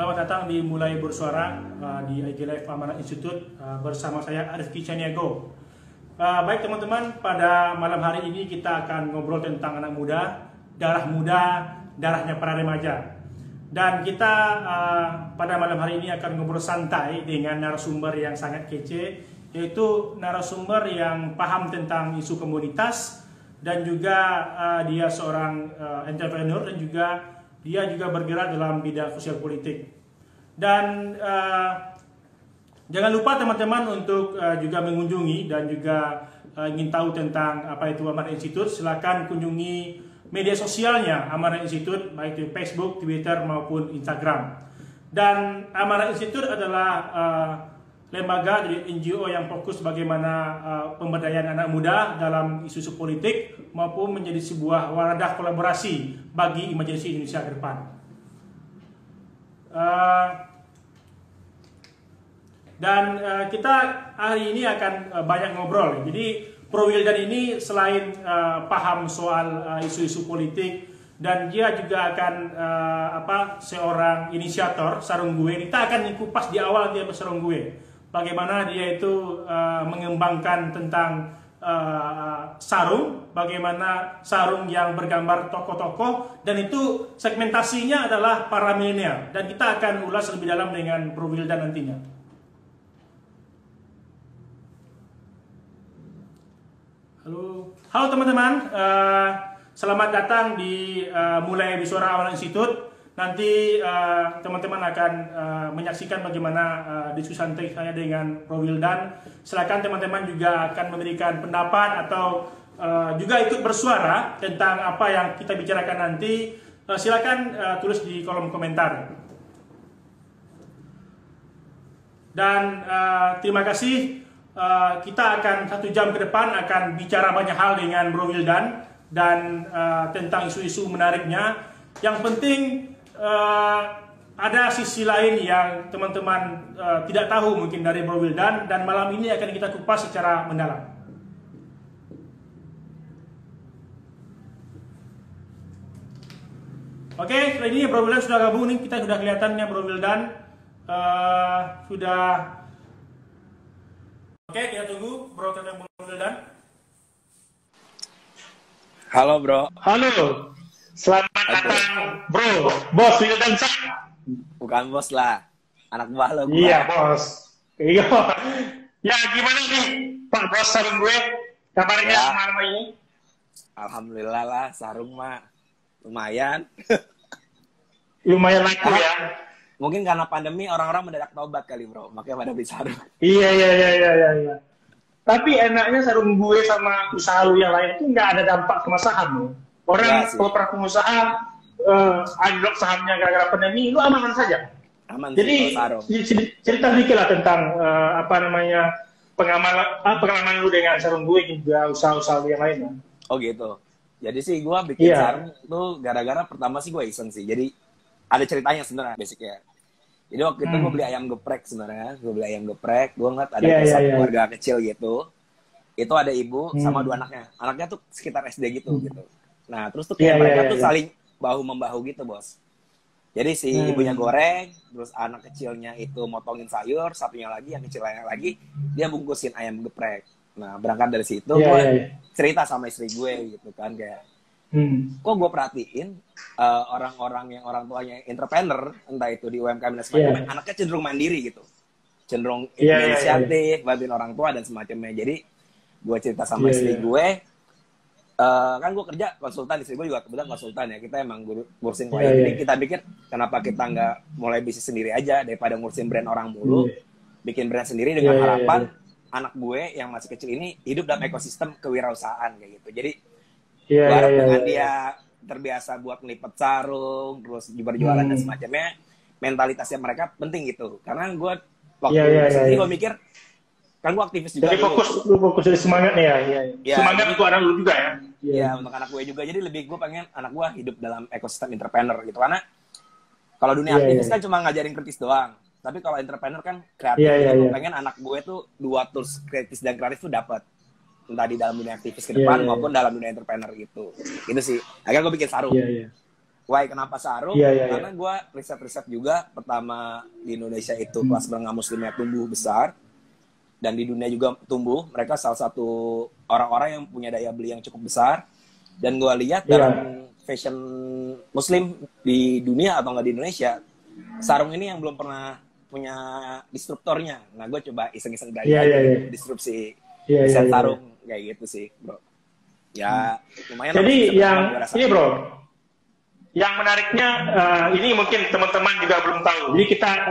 Selamat datang di Mulai Bersuara di IG Live Amanat Institute bersama saya Arifki Caniago. Baik teman-teman, pada malam hari ini kita akan ngobrol tentang anak muda, darahnya para remaja. Dan kita pada malam hari ini akan ngobrol santai dengan narasumber yang sangat kece, yaitu narasumber yang paham tentang isu komunitas dan juga dia seorang entrepreneur dan juga dia juga bergerak dalam bidang sosial politik. Dan jangan lupa teman-teman untuk juga mengunjungi dan juga ingin tahu tentang apa itu Amanat Institute, silakan kunjungi media sosialnya Amanat Institute, baik itu Facebook, Twitter maupun Instagram. Dan Amanat Institute adalah lembaga dari NGO yang fokus bagaimana pemberdayaan anak muda dalam isu-isu politik maupun menjadi sebuah wadah kolaborasi bagi imajinasi Indonesia ke depan. Kita hari ini akan banyak ngobrol. Jadi Bro Wildan ini selain paham soal isu-isu politik dan dia juga akan seorang inisiator Sarung Gue. Kita akan kupas di awal dia Sarung Gue. Bagaimana dia itu mengembangkan tentang sarung, bagaimana sarung yang bergambar tokoh-tokoh, dan itu segmentasinya adalah para milenial. Dan kita akan ulas lebih dalam dengan Bro Wildan nantinya. Halo teman-teman, selamat datang di Mulai Bersuara Amanat Institute. Nanti teman-teman akan menyaksikan bagaimana diskusi santai saya dengan Bro Wildan. Silakan teman-teman juga akan memberikan pendapat atau juga ikut bersuara tentang apa yang kita bicarakan nanti. Silakan tulis di kolom komentar. Dan terima kasih. Kita akan 1 jam ke depan akan bicara banyak hal dengan Bro Wildan dan tentang isu-isu menariknya. Yang penting ada sisi lain yang teman-teman tidak tahu mungkin dari Bro Wildan, dan malam ini akan kita kupas secara mendalam. Oke, kali ini Bro Wildan sudah gabung nih, kita sudah kelihatannya Bro Wildan sudah. Oke, kita tunggu Bro Wildan. Halo Bro. Halo. Selamat datang, Bro. Bos Wildan Sah. Bukan bos lah, anak buah lo. Iya, bos. Iya. Ya, gimana nih, Pak Bos Sarung Gue? Kabarnya malam ini? Alhamdulillah lah, sarung mah lumayan. Lumayan laku ya. Mungkin karena pandemi orang-orang mendadak tobat kali Bro, makanya pada beli sarung. Iya. Tapi enaknya Sarung Gue sama usaha lu yang lain itu nggak ada dampak sama saham loh. Orang kalau para pengusaha unlock sahamnya gara-gara pandemi, lu aman saja. Aman. Jadi cerita sedikit lah tentang pengalaman lu dengan Sarung Gue juga usaha-usaha yang lain. Oh gitu. Jadi sih gue bikin sarung tuh gara-gara pertama sih gue iseng sih. Jadi ada ceritanya sebenarnya basicnya. Jadi waktu itu gue beli ayam geprek sebenarnya. Gue ngeliat ada keluarga kecil gitu. Itu ada ibu sama 2 anaknya. Anaknya tuh sekitar SD gitu. Nah, terus tuh kayak mereka tuh saling bahu-membahu gitu, Bos. Jadi si ibunya goreng, terus anak kecilnya itu motongin sayur, satunya lagi, yang kecilnya lagi, dia bungkusin ayam geprek. Nah, berangkat dari situ, gue cerita sama istri gue gitu kan, kayak, kok gue perhatiin orang-orang yang orang tuanya entrepreneur, entah itu di UMKM dan semacamnya, anaknya cenderung mandiri gitu. Cenderung inisiatif, bantuin orang tua dan semacamnya. Jadi, gue cerita sama istri gue, kan gue kerja konsultan, istri gue juga kebetulan konsultan ya, kita emang ngurusin klien. Jadi kita pikir kenapa kita nggak mulai bisnis sendiri aja daripada ngurusin brand orang mulu, bikin brand sendiri dengan harapan anak gue yang masih kecil ini hidup dalam ekosistem kewirausahaan kayak gitu. Jadi gue harap dengan dia terbiasa buat ngelipet sarung, terus berjualan dan semacamnya, mentalitasnya mereka penting gitu. Karena gue waktu ini gue mikir, kan gue aktivis juga. Jadi fokus dari semangatnya ya. Semangat untuk anak lu juga ya. Iya, untuk anak gue juga. Jadi lebih gue pengen anak gue hidup dalam ekosistem entrepreneur gitu. Karena kalau dunia aktivis kan cuma ngajarin kritis doang. Tapi kalau entrepreneur kan kreatif. Gue pengen anak gue tuh 2 tools kritis dan kreatif tuh dapat. Entah di dalam dunia aktivis ke depan maupun dalam dunia entrepreneur gitu. Gitu sih. Akhirnya gue bikin sarung. Why kenapa sarung? Karena gue riset-riset juga. Pertama di Indonesia itu kelas menengah muslimnya tumbuh besar. Dan di dunia juga tumbuh. Mereka salah satu orang-orang yang punya daya beli yang cukup besar. Dan gue lihat dalam fashion muslim di dunia atau nggak di Indonesia, sarung ini yang belum pernah punya disruptornya. Nah gue coba iseng-iseng dari disrupsi desain sarung kayak gitu sih bro. Ya lumayan. Jadi yang ini bro, yang menariknya ini mungkin teman-teman juga belum tahu. Jadi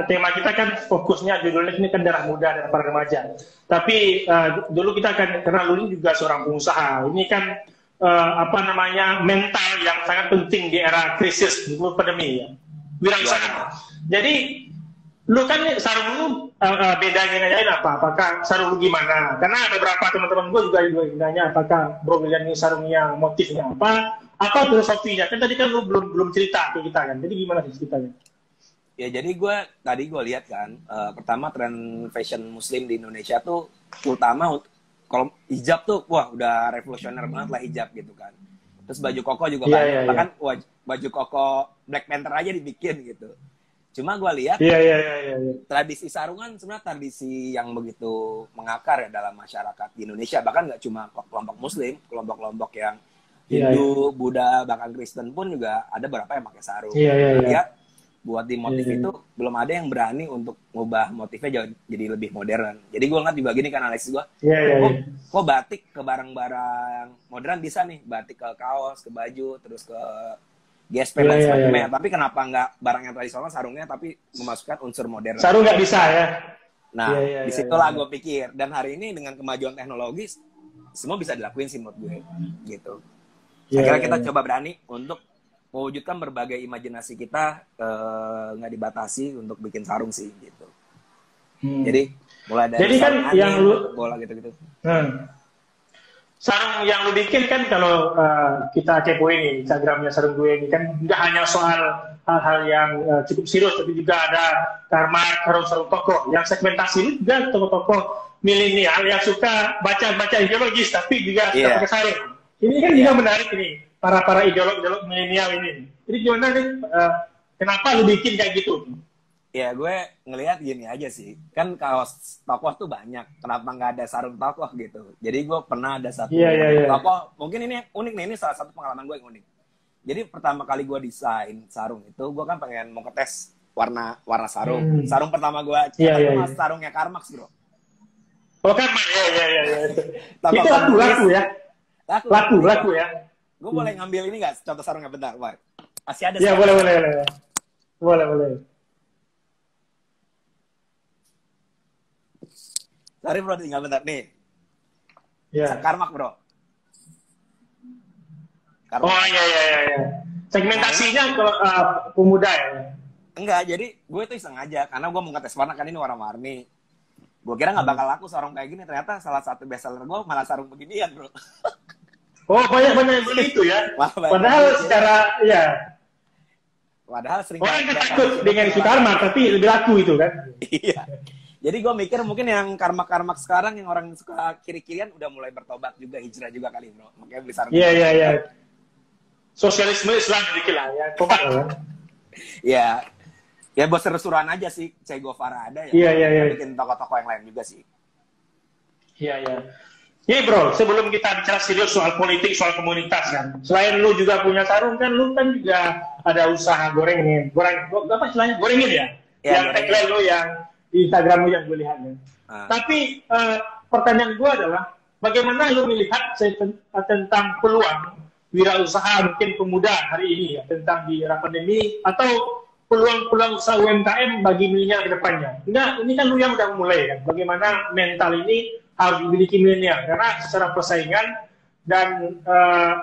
tema kita kan fokusnya judulnya ini kan darah muda dan para remaja. Tapi dulu kita kan karena lu juga seorang pengusaha. Ini kan mental yang sangat penting di era krisis pandemi ya. Wirausaha. Jadi lu kan sarung lu bedanya nanyain apa? Apakah sarung lu gimana? Karena ada beberapa teman-teman gue juga nanya apakah bro William ini sarungnya motifnya apa filosofinya? Kan tadi kan lu belum cerita ke kita kan. Jadi gimana sih ceritanya? Ya jadi tadi gue lihat kan pertama tren fashion muslim di Indonesia tuh terutama kalau hijab tuh wah udah revolusioner banget lah hijab gitu kan. Terus baju koko juga bahkan baju koko Black Panther aja dibikin gitu. Cuma gue lihat tradisi sarungan sebenarnya tradisi yang begitu mengakar ya dalam masyarakat di Indonesia. Bahkan nggak cuma kelompok muslim, kelompok-kelompok yang Hindu, Buddha, bahkan Kristen pun juga ada beberapa yang pakai sarung. Lihat buat di motif itu belum ada yang berani untuk ngubah motifnya jadi lebih modern. Jadi gue ngeliat juga gini kan analisis gue, kok batik ke barang-barang modern bisa nih, batik ke kaos, ke baju, terus ke GSP dan sebagainya. Tapi kenapa nggak barang yang tradisional sarungnya tapi memasukkan unsur modern? Sarung nggak bisa ya? Nah, disitulah gue pikir. Dan hari ini dengan kemajuan teknologis, semua bisa dilakuin sih menurut gue, gitu. Akhirnya kita coba berani untuk mewujudkan berbagai imajinasi kita nggak dibatasi untuk bikin sarung sih, gitu. Jadi mulai dari kan yang bola gitu-gitu. Sarung yang lu bikin kan kalau kita kepoin nih Instagramnya sarung gue ini kan nggak hanya soal hal-hal yang cukup serius, tapi juga ada sarung tokoh yang segmentasi ini juga tokoh-tokoh milenial yang suka baca ideologis tapi juga suka pakai sarung. Ini kan juga menarik ini para ideolog milenial ini. Jadi gimana nih kenapa lu bikin kayak gitu? Ya gue ngelihat gini aja sih, kan kaos tokoh tuh banyak, kenapa nggak ada sarung tokoh gitu. Jadi gue pernah ada satu tokoh, mungkin ini unik nih, ini salah satu pengalaman gue yang unik. Jadi pertama kali gue desain sarung itu, gue kan pengen mau ngetes warna sarung. Sarung pertama gue sarungnya Karmax bro. Oh Karmax, itu laku ya? Laku ya? Gue boleh ngambil ini nggak, contoh sarungnya bentar, Pak? Masih ada. Iya boleh. Sorry bro, tinggal bentar nih. Karmax bro. Karmax. Oh iya. Segmentasinya ke pemuda ya? Enggak, jadi gue tuh iseng aja. Karena gue mau ngetes warna, kan ini warna-warni. Gue kira nggak bakal laku sarung kayak gini. Ternyata salah satu bestseller gue malah sarung beginian bro. Oh banyak yang beli itu ya? Padahal secara, Padahal sering orang takut dengan si Karmax, tapi lebih laku itu kan? Iya. Jadi gue mikir mungkin yang Karmax sekarang yang orang suka kiri-kirian udah mulai bertobat juga, hijrah juga kali bro. Makanya beli sarung. Iya. Sosialisme Islam dikit lah ya. Ya buat seru-seruan aja sih. Che Guevara ada ya. Iya. Bikin tokoh-tokoh yang lain juga sih. Iya. Ini bro, sebelum kita bicara serius soal politik, soal komunitas kan. Selain lu juga punya sarung kan, lu kan juga ada usaha gorengin ya? Yang tagline lu yang di Instagram lu yang gue lihat ya. Tapi pertanyaan gue adalah bagaimana lu melihat tentang peluang wirausaha mungkin pemuda hari ini ya, tentang di era pandemi atau peluang usaha UMKM bagi milenial ke depannya. Ini kan lu yang udah mulai kan. Bagaimana mental ini harus dimiliki milenial karena secara persaingan dan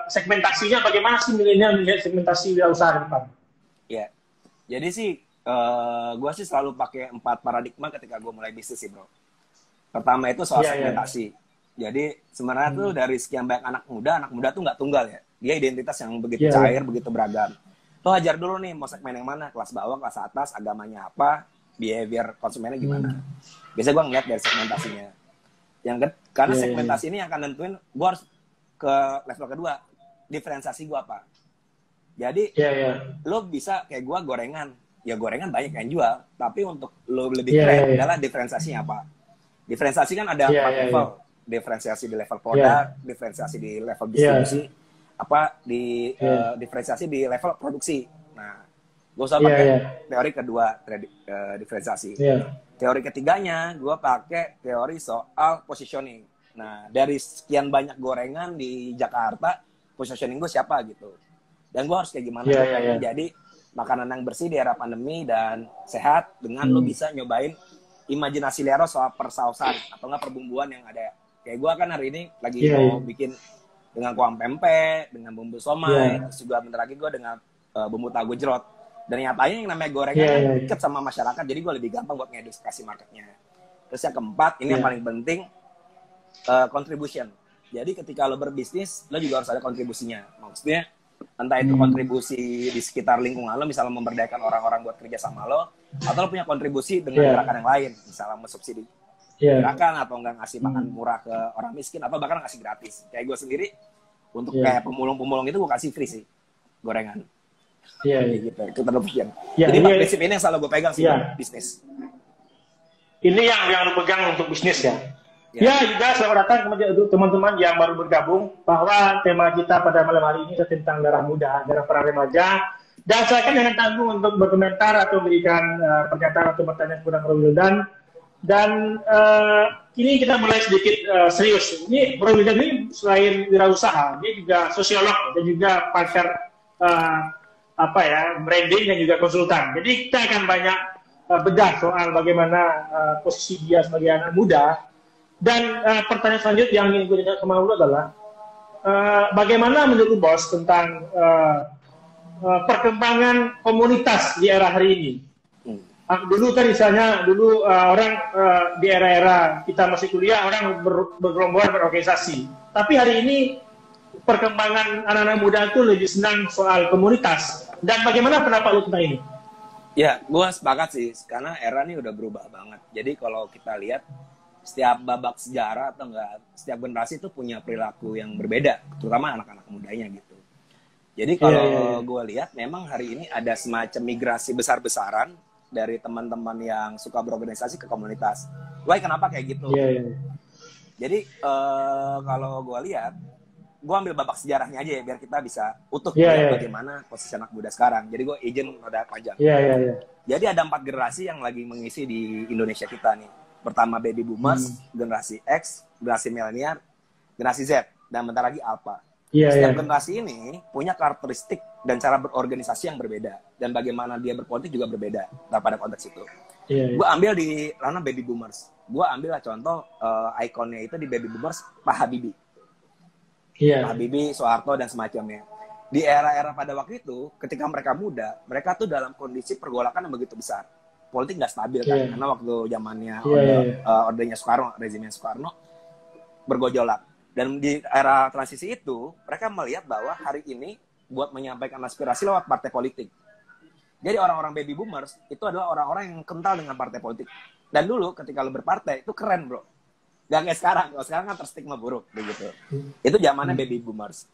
segmentasinya bagaimana sih milenial melihat segmentasi wirausaha ke depan? Ya. Jadi sih gue sih selalu pakai 4 paradigma ketika gue mulai bisnis sih bro. Pertama itu soal segmentasi. Jadi sebenarnya tuh dari sekian banyak anak muda tuh nggak tunggal ya. Dia identitas yang begitu cair, begitu beragam. Lo ajar dulu nih mau segmen yang mana, kelas bawah, kelas atas, agamanya apa, behavior konsumennya gimana. Biasanya gue ngeliat dari segmentasinya. Karena segmentasi ini yang akan nentuin gue harus ke level kedua, diferensiasi gue apa. Jadi lo bisa kayak gua gorengan, ya gorengan banyak yang jual, tapi untuk lo lebih keren adalah diferensiasinya apa? Diferensiasi kan ada 4 level. Diferensiasi di level produk, diferensiasi di level distribusi, diferensiasi di level produksi. Nah, gue usah pakai teori kedua, diferensiasi. Teori ketiganya, gue pakai teori soal positioning. Nah, dari sekian banyak gorengan di Jakarta, positioning gue siapa gitu. Dan gue harus kayak gimana. Jadi, makanan yang bersih di era pandemi dan sehat, dengan lo bisa nyobain imajinasi Lero soal persausan, atau enggak perbumbuan yang ada. Kayak gue kan hari ini lagi mau bikin dengan kuah pempek, dengan bumbu somai, terus juga bentar lagi gue dengan bumbu tahu jerot. Dan nyatanya yang namanya gorengan kan deket sama masyarakat, jadi gue lebih gampang buat ngedukasi marketnya. Terus yang keempat, ini yang paling penting, contribution. Jadi ketika lo berbisnis, lo juga harus ada kontribusinya. Maksudnya, entah itu kontribusi di sekitar lingkungan lo, misalnya memberdayakan orang-orang buat kerja sama lo, atau lo punya kontribusi dengan gerakan yang lain, misalnya mensubsidi gerakan, atau enggak ngasih makan murah ke orang miskin, atau bahkan ngasih gratis. Kayak gue sendiri, untuk kayak pemulung-pemulung itu gue kasih free sih, gorengan. Gitu, kita demikian. Jadi prinsip ini yang selalu gue pegang sih, bisnis. Ini yang lu pegang untuk bisnis ya? Ya, juga selamat datang untuk teman-teman yang baru bergabung, bahwa tema kita pada malam hari ini tentang darah muda, darah para remaja. Dan silakan jangan tanggung untuk berkomentar atau memberikan pernyataan atau pertanyaan kepada Bro Wildan. Dan kini kita mulai sedikit serius. Ini Bro Wildan ini selain wirausaha, dia juga sosiolog dan juga pakar branding dan juga konsultan. Jadi kita akan banyak bedah soal bagaimana posisi dia sebagai anak muda. Dan pertanyaan selanjutnya yang ingin gue tanya sama lu adalah bagaimana menurut bos tentang perkembangan komunitas di era hari ini? Dulu kan misalnya orang di era-era kita masih kuliah, orang bergerombol berorganisasi. Tapi hari ini perkembangan anak-anak muda itu lebih senang soal komunitas. Dan bagaimana pendapat lu tentang ini? Ya, gue sepakat sih, karena era ini udah berubah banget. Jadi kalau kita lihat, setiap babak sejarah atau enggak, setiap generasi itu punya perilaku yang berbeda, terutama anak-anak mudanya gitu. Jadi kalau gue lihat, memang hari ini ada semacam migrasi besar-besaran dari teman-teman yang suka berorganisasi ke komunitas. Why, kenapa kayak gitu? Jadi kalau gue lihat, gue ambil babak sejarahnya aja ya, biar kita bisa utuh bagaimana posisi anak muda sekarang. Jadi gue izin rada panjang. Jadi ada 4 generasi yang lagi mengisi di Indonesia kita nih. Pertama baby boomers, generasi X, generasi milenial, generasi Z, dan bentar lagi Alpha. Setiap generasi ini punya karakteristik dan cara berorganisasi yang berbeda, dan bagaimana dia berpolitik juga berbeda pada konteks itu. Gue ambil di ranah baby boomers. Gue ambil contoh ikonnya itu di baby boomers, Pak Habibie. Pak Habibie, Soeharto, dan semacamnya. Di era-era pada waktu itu, ketika mereka muda, mereka tuh dalam kondisi pergolakan yang begitu besar. Politik nggak stabil kan, karena waktu zamannya ordernya Soekarno, rezimnya Soekarno, bergojolak. Dan di era transisi itu, mereka melihat bahwa hari ini buat menyampaikan aspirasi lewat partai politik. Jadi orang-orang baby boomers itu adalah orang-orang yang kental dengan partai politik. Dan dulu ketika lo berpartai, itu keren bro. Gak kayak sekarang. Kalau sekarang kan terstigma buruk. Begitu. Itu zamannya baby boomers.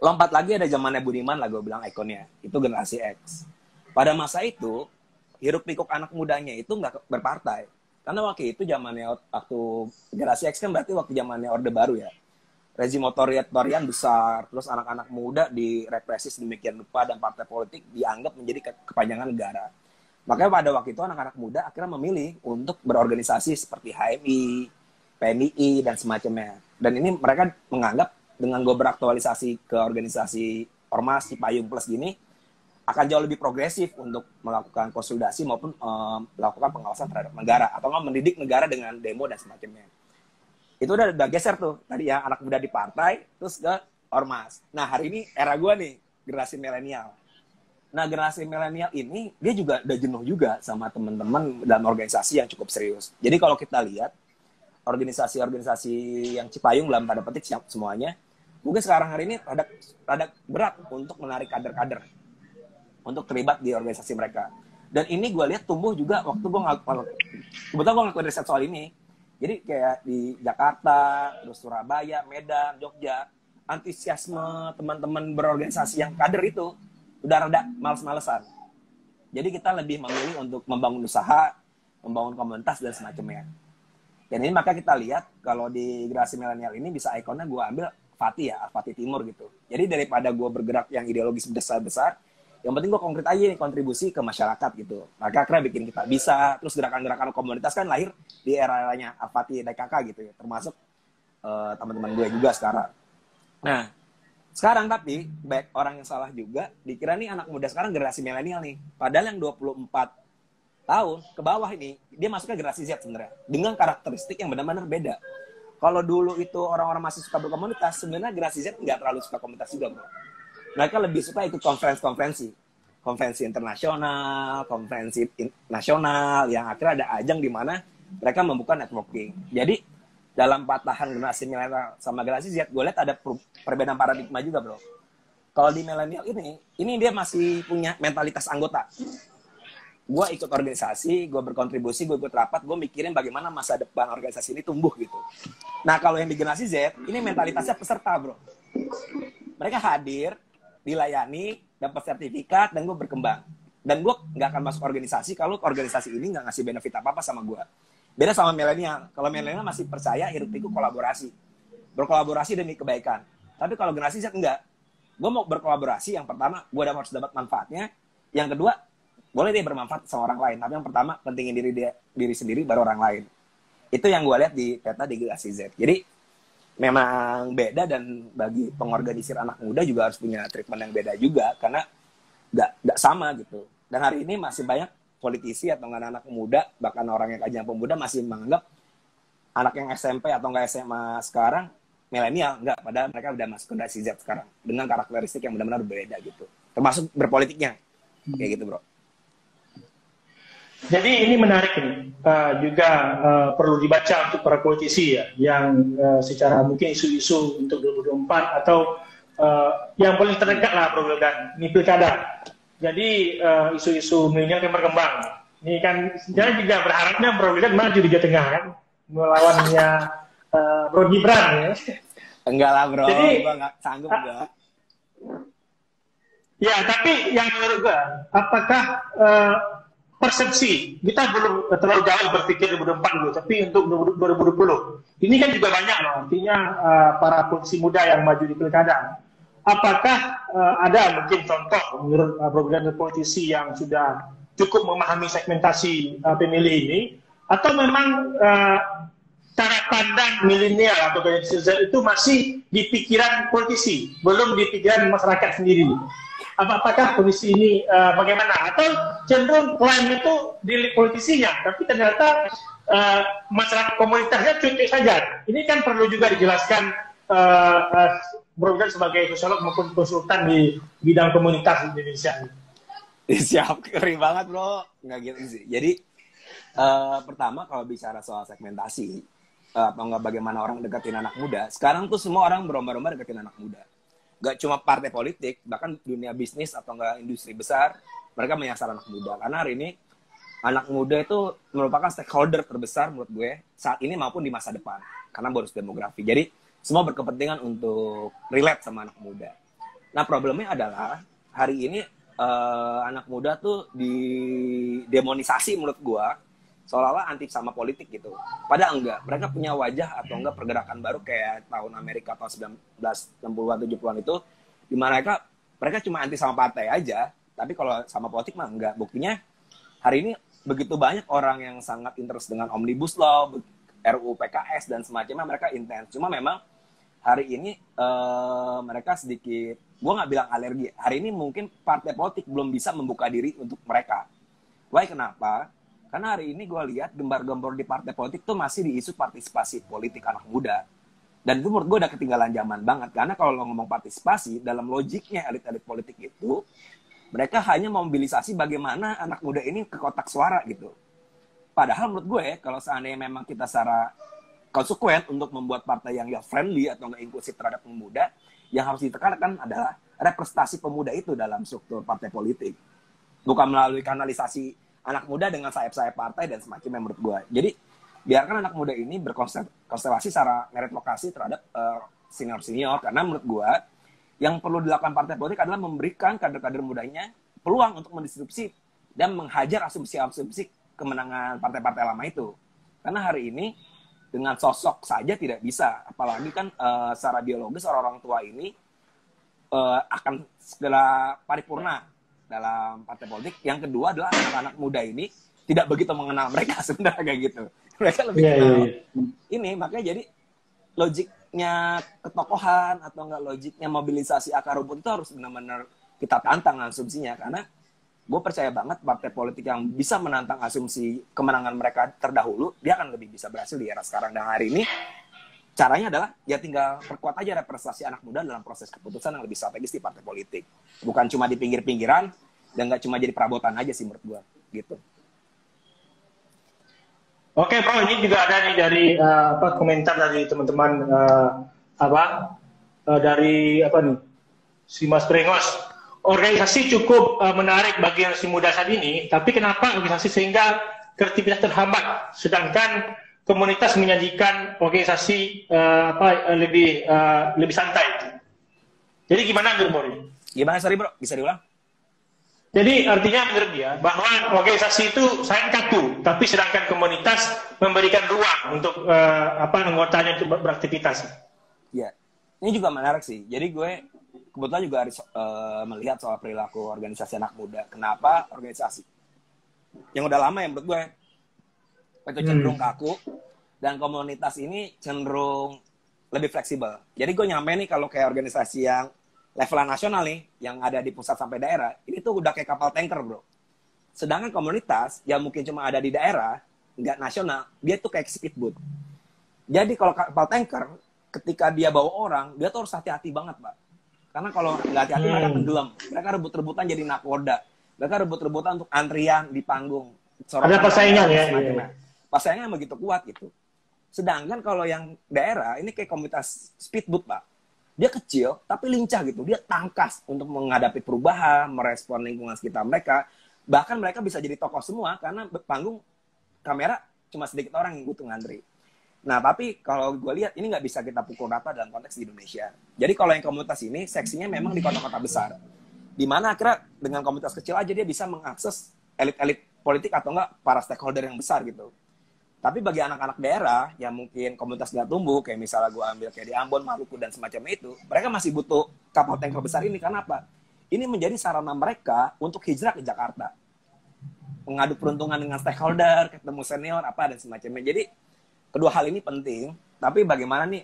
Lompat lagi ada zamannya Budiman lah, gue bilang ikonnya. Itu generasi X. Pada masa itu, hiruk pikuk anak mudanya itu nggak berpartai. Karena waktu itu zamannya, waktu generasi X kan berarti waktu zamannya Orde Baru ya. Rezim otoritarian besar, terus anak-anak muda direpresi sedemikian rupa, dan partai politik dianggap menjadi kepanjangan negara. Makanya pada waktu itu anak-anak muda akhirnya memilih untuk berorganisasi seperti HMI, PMII, dan semacamnya. Dan ini mereka menganggap dengan gue beraktualisasi ke organisasi Ormas, Cipayung Plus gini, akan jauh lebih progresif untuk melakukan konsolidasi maupun melakukan pengawasan terhadap negara, atau mendidik negara dengan demo dan semacamnya. Itu udah geser tuh, tadi ya anak muda di partai, terus ke Ormas. Nah hari ini era gue nih, generasi milenial. Nah generasi milenial ini, dia juga udah jenuh juga sama teman-teman dalam organisasi yang cukup serius. Jadi kalau kita lihat, organisasi-organisasi yang Cipayung dalam tanda petik siap semuanya, mungkin sekarang hari ini rada berat untuk menarik kader-kader untuk terlibat di organisasi mereka. Dan ini gue lihat tumbuh juga waktu kebetulan gue ngelakuin riset soal ini. Jadi kayak di Jakarta, terus Surabaya, Medan, Jogja, antusiasme teman-teman berorganisasi yang kader itu udah rada males-malesan. Jadi kita lebih memilih untuk membangun usaha, membangun komunitas dan semacamnya. Dan ini maka kita lihat kalau di generasi milenial ini bisa ikonnya gue ambil Fatih ya, Fatih Timur gitu. Jadi daripada gue bergerak yang ideologis besar-besar, yang penting gue konkret aja nih kontribusi ke masyarakat gitu. Maka akhirnya bikin kita bisa, terus gerakan-gerakan komunitas kan lahir di era-eranya Fatih DKK gitu ya, termasuk teman-teman gue juga sekarang. Nah, sekarang tapi baik orang yang salah juga dikira nih anak muda sekarang generasi milenial nih. Padahal yang 24 tahun ke bawah ini dia masuknya generasi Z sebenarnya dengan karakteristik yang benar-benar beda. Kalau dulu itu orang-orang masih suka berkomunitas, sebenarnya generasi Z nggak terlalu suka komunitas juga, bro. Mereka lebih suka ikut konferensi internasional, konferensi nasional yang akhirnya ada ajang di mana mereka membuka networking. Jadi dalam patahan generasi milenial sama generasi Z, gue lihat ada perbedaan paradigma juga, bro. Kalau di milenial ini dia masih punya mentalitas anggota. Gue ikut organisasi, gue berkontribusi, gue ikut rapat, gue mikirin bagaimana masa depan organisasi ini tumbuh gitu. Nah, kalau yang di generasi Z, ini mentalitasnya peserta, bro. Mereka hadir, dilayani, dapat sertifikat, dan gue berkembang. Dan gue nggak akan masuk organisasi kalau organisasi ini nggak ngasih benefit apa-apa sama gue. Beda sama milenial. Kalau milenial masih percaya hidup pikuk kolaborasi. Berkolaborasi demi kebaikan. Tapi kalau generasi Z enggak. Gue mau berkolaborasi, yang pertama, gue harus dapat manfaatnya. Yang kedua, boleh deh bermanfaat sama orang lain. Tapi yang pertama, pentingin diri sendiri, baru orang lain. Itu yang gue lihat di peta di generasi Z. Jadi, memang beda dan bagi pengorganisir anak muda juga harus punya treatment yang beda juga. Karena nggak sama gitu. Dan hari ini masih banyak politisi atau anak muda, bahkan orang yang kajian pemuda masih menganggap anak yang SMP atau nggak SMA sekarang milenial, nggak, padahal mereka udah masuk generasi Z sekarang dengan karakteristik yang benar-benar berbeda gitu, termasuk berpolitiknya kayak gitu, bro. Jadi ini menarik nih, juga perlu dibaca untuk para politisi ya, yang secara mungkin isu-isu untuk 2024 atau yang paling terdekat lah, Bro Wildan, ini pilkada. Jadi isu-isu milenial yang berkembang. Ini kan saya juga berharapnya Bro Wildan maju di Jawa Tengah kan, melawannya Bro Gibran ya. Enggak lah, bro. Jadi Gue nggak sanggup enggak. Ya, tapi yang menurut gue, apakah persepsi kita belum terlalu jauh berpikir 2024 dulu, tapi untuk 2020 ini kan juga banyak loh. Artinya para politisi muda yang maju di pilkada. Apakah ada mungkin contoh menurut program politisi yang sudah cukup memahami segmentasi pemilih ini, atau memang cara pandang milenial atau generasi Z itu masih di pikiran politisi, belum di pikiran masyarakat sendiri? Apakah kondisi ini bagaimana? Atau cenderung klaim itu di politisinya, tapi ternyata masyarakat komunitasnya cukup saja. Ini kan perlu juga dijelaskan Bro Wildan sebagai sosiolog maupun konsultan di bidang komunitas di Indonesia. Siap, keren banget, bro. Nggak gitu sih. Jadi pertama kalau bicara soal segmentasi atau nggak bagaimana orang deketin anak muda, sekarang tuh semua orang berlomba-lomba deketin anak muda. Gak cuma partai politik, bahkan dunia bisnis atau nggak industri besar, mereka menyasar anak muda. Karena hari ini anak muda itu merupakan stakeholder terbesar menurut gue saat ini maupun di masa depan. Karena bonus demografi. Jadi semua berkepentingan untuk relate sama anak muda. Nah, problemnya adalah hari ini anak muda tuh didemonisasi menurut gua, seolah-olah anti sama politik gitu. Padahal enggak, mereka punya wajah atau enggak pergerakan baru kayak tahun Amerika tahun 1960-an 70-an itu, di mana mereka cuma anti sama partai aja, tapi kalau sama politik mah enggak. Buktinya hari ini begitu banyak orang yang sangat interest dengan Omnibus Law, RUU PKS dan semacamnya, mereka intens. Cuma memang hari ini mereka sedikit, gue nggak bilang alergi. Hari ini mungkin partai politik belum bisa membuka diri untuk mereka. Why? Kenapa? Karena hari ini gue lihat gembar-gembor di partai politik tuh masih di isu partisipasi politik anak muda. Dan itu menurut gue udah ketinggalan zaman banget. Karena kalau lo ngomong partisipasi, dalam logiknya elit-elit politik itu, mereka hanya memobilisasi bagaimana anak muda ini ke kotak suara gitu. Padahal menurut gue, kalau seandainya memang kita secara konsekuen untuk membuat partai yang friendly atau nggak inklusif terhadap pemuda, yang harus ditekankan adalah representasi pemuda itu dalam struktur partai politik. Bukan melalui kanalisasi anak muda dengan sayap-sayap partai dan semacamnya menurut gue. Jadi, biarkan anak muda ini berkonstelasi secara meritokrasi terhadap senior-senior, karena menurut gue yang perlu dilakukan partai politik adalah memberikan kader-kader mudanya peluang untuk mendisrupsi dan menghajar asumsi-asumsi kemenangan partai-partai lama itu. Karena hari ini dengan sosok saja tidak bisa, apalagi kan secara biologis orang-orang tua ini akan segera paripurna dalam partai politik. Yang kedua adalah anak-anak muda ini tidak begitu mengenal mereka sebenarnya kayak gitu. Mereka lebih kenal ini, makanya jadi logiknya ketokohan atau enggak logiknya mobilisasi akar rumput itu harus benar-benar kita tantang asumsinya, karena gue percaya banget partai politik yang bisa menantang asumsi kemenangan mereka terdahulu, dia akan lebih bisa berhasil di era sekarang. Dan hari ini caranya adalah ya tinggal perkuat aja representasi anak muda dalam proses keputusan yang lebih strategis di partai politik, bukan cuma di pinggir-pinggiran dan nggak cuma jadi perabotan aja sih menurut gue gitu. Oke bro, ini juga ada nih dari komentar dari teman-teman dari si Mas Brengos. Organisasi cukup menarik bagi yang si muda saat ini, tapi kenapa organisasi sehingga kreativitas terhambat, sedangkan komunitas menyajikan organisasi lebih santai. Jadi gimana menurut Gimana sorry bro, bisa diulang? Jadi artinya menurut dia bahwa organisasi itu sangat kaku, tapi sedangkan komunitas memberikan ruang untuk anggotanya untuk beraktivitas. Ya, ini juga menarik sih. Jadi gue kebetulan juga harus melihat soal perilaku organisasi anak muda. Kenapa organisasi yang udah lama ya menurut gue itu cenderung kaku dan komunitas ini cenderung lebih fleksibel. Jadi gue nyampe nih kalau kayak organisasi yang level nasional nih, yang ada di pusat sampai daerah, ini tuh udah kayak kapal tanker, bro. Sedangkan komunitas, yang mungkin cuma ada di daerah, nggak nasional, dia tuh kayak speedboat. Jadi kalau kapal tanker, ketika dia bawa orang, dia tuh harus hati-hati banget, Pak. Karena kalau nggak hati-hati, mereka tenggelam. Mereka rebut-rebutan jadi nakoda. Mereka rebut-rebutan untuk antrian di panggung. Ada persaingan ya. Persaingan begitu kuat gitu. Sedangkan kalau yang daerah, ini kayak komunitas speedboat, Pak. Dia kecil, tapi lincah gitu. Dia tangkas untuk menghadapi perubahan, merespon lingkungan sekitar mereka. Bahkan mereka bisa jadi tokoh semua, karena panggung kamera cuma sedikit orang yang butuh ngantri. Nah, tapi kalau gue lihat, ini nggak bisa kita pukul rata dalam konteks di Indonesia. Jadi kalau yang komunitas ini, seksinya memang di kota-kota besar. Di mana akhirnya dengan komunitas kecil aja dia bisa mengakses elit-elit politik atau enggak para stakeholder yang besar gitu. Tapi bagi anak-anak daerah yang mungkin komunitas nggak tumbuh, kayak misalnya gue ambil kayak di Ambon, Maluku, dan semacamnya itu, mereka masih butuh kapal tanker besar ini. Karena apa? Ini menjadi sarana mereka untuk hijrah ke Jakarta. Mengadu peruntungan dengan stakeholder, ketemu senior, apa, dan semacamnya. Jadi, kedua hal ini penting, tapi bagaimana nih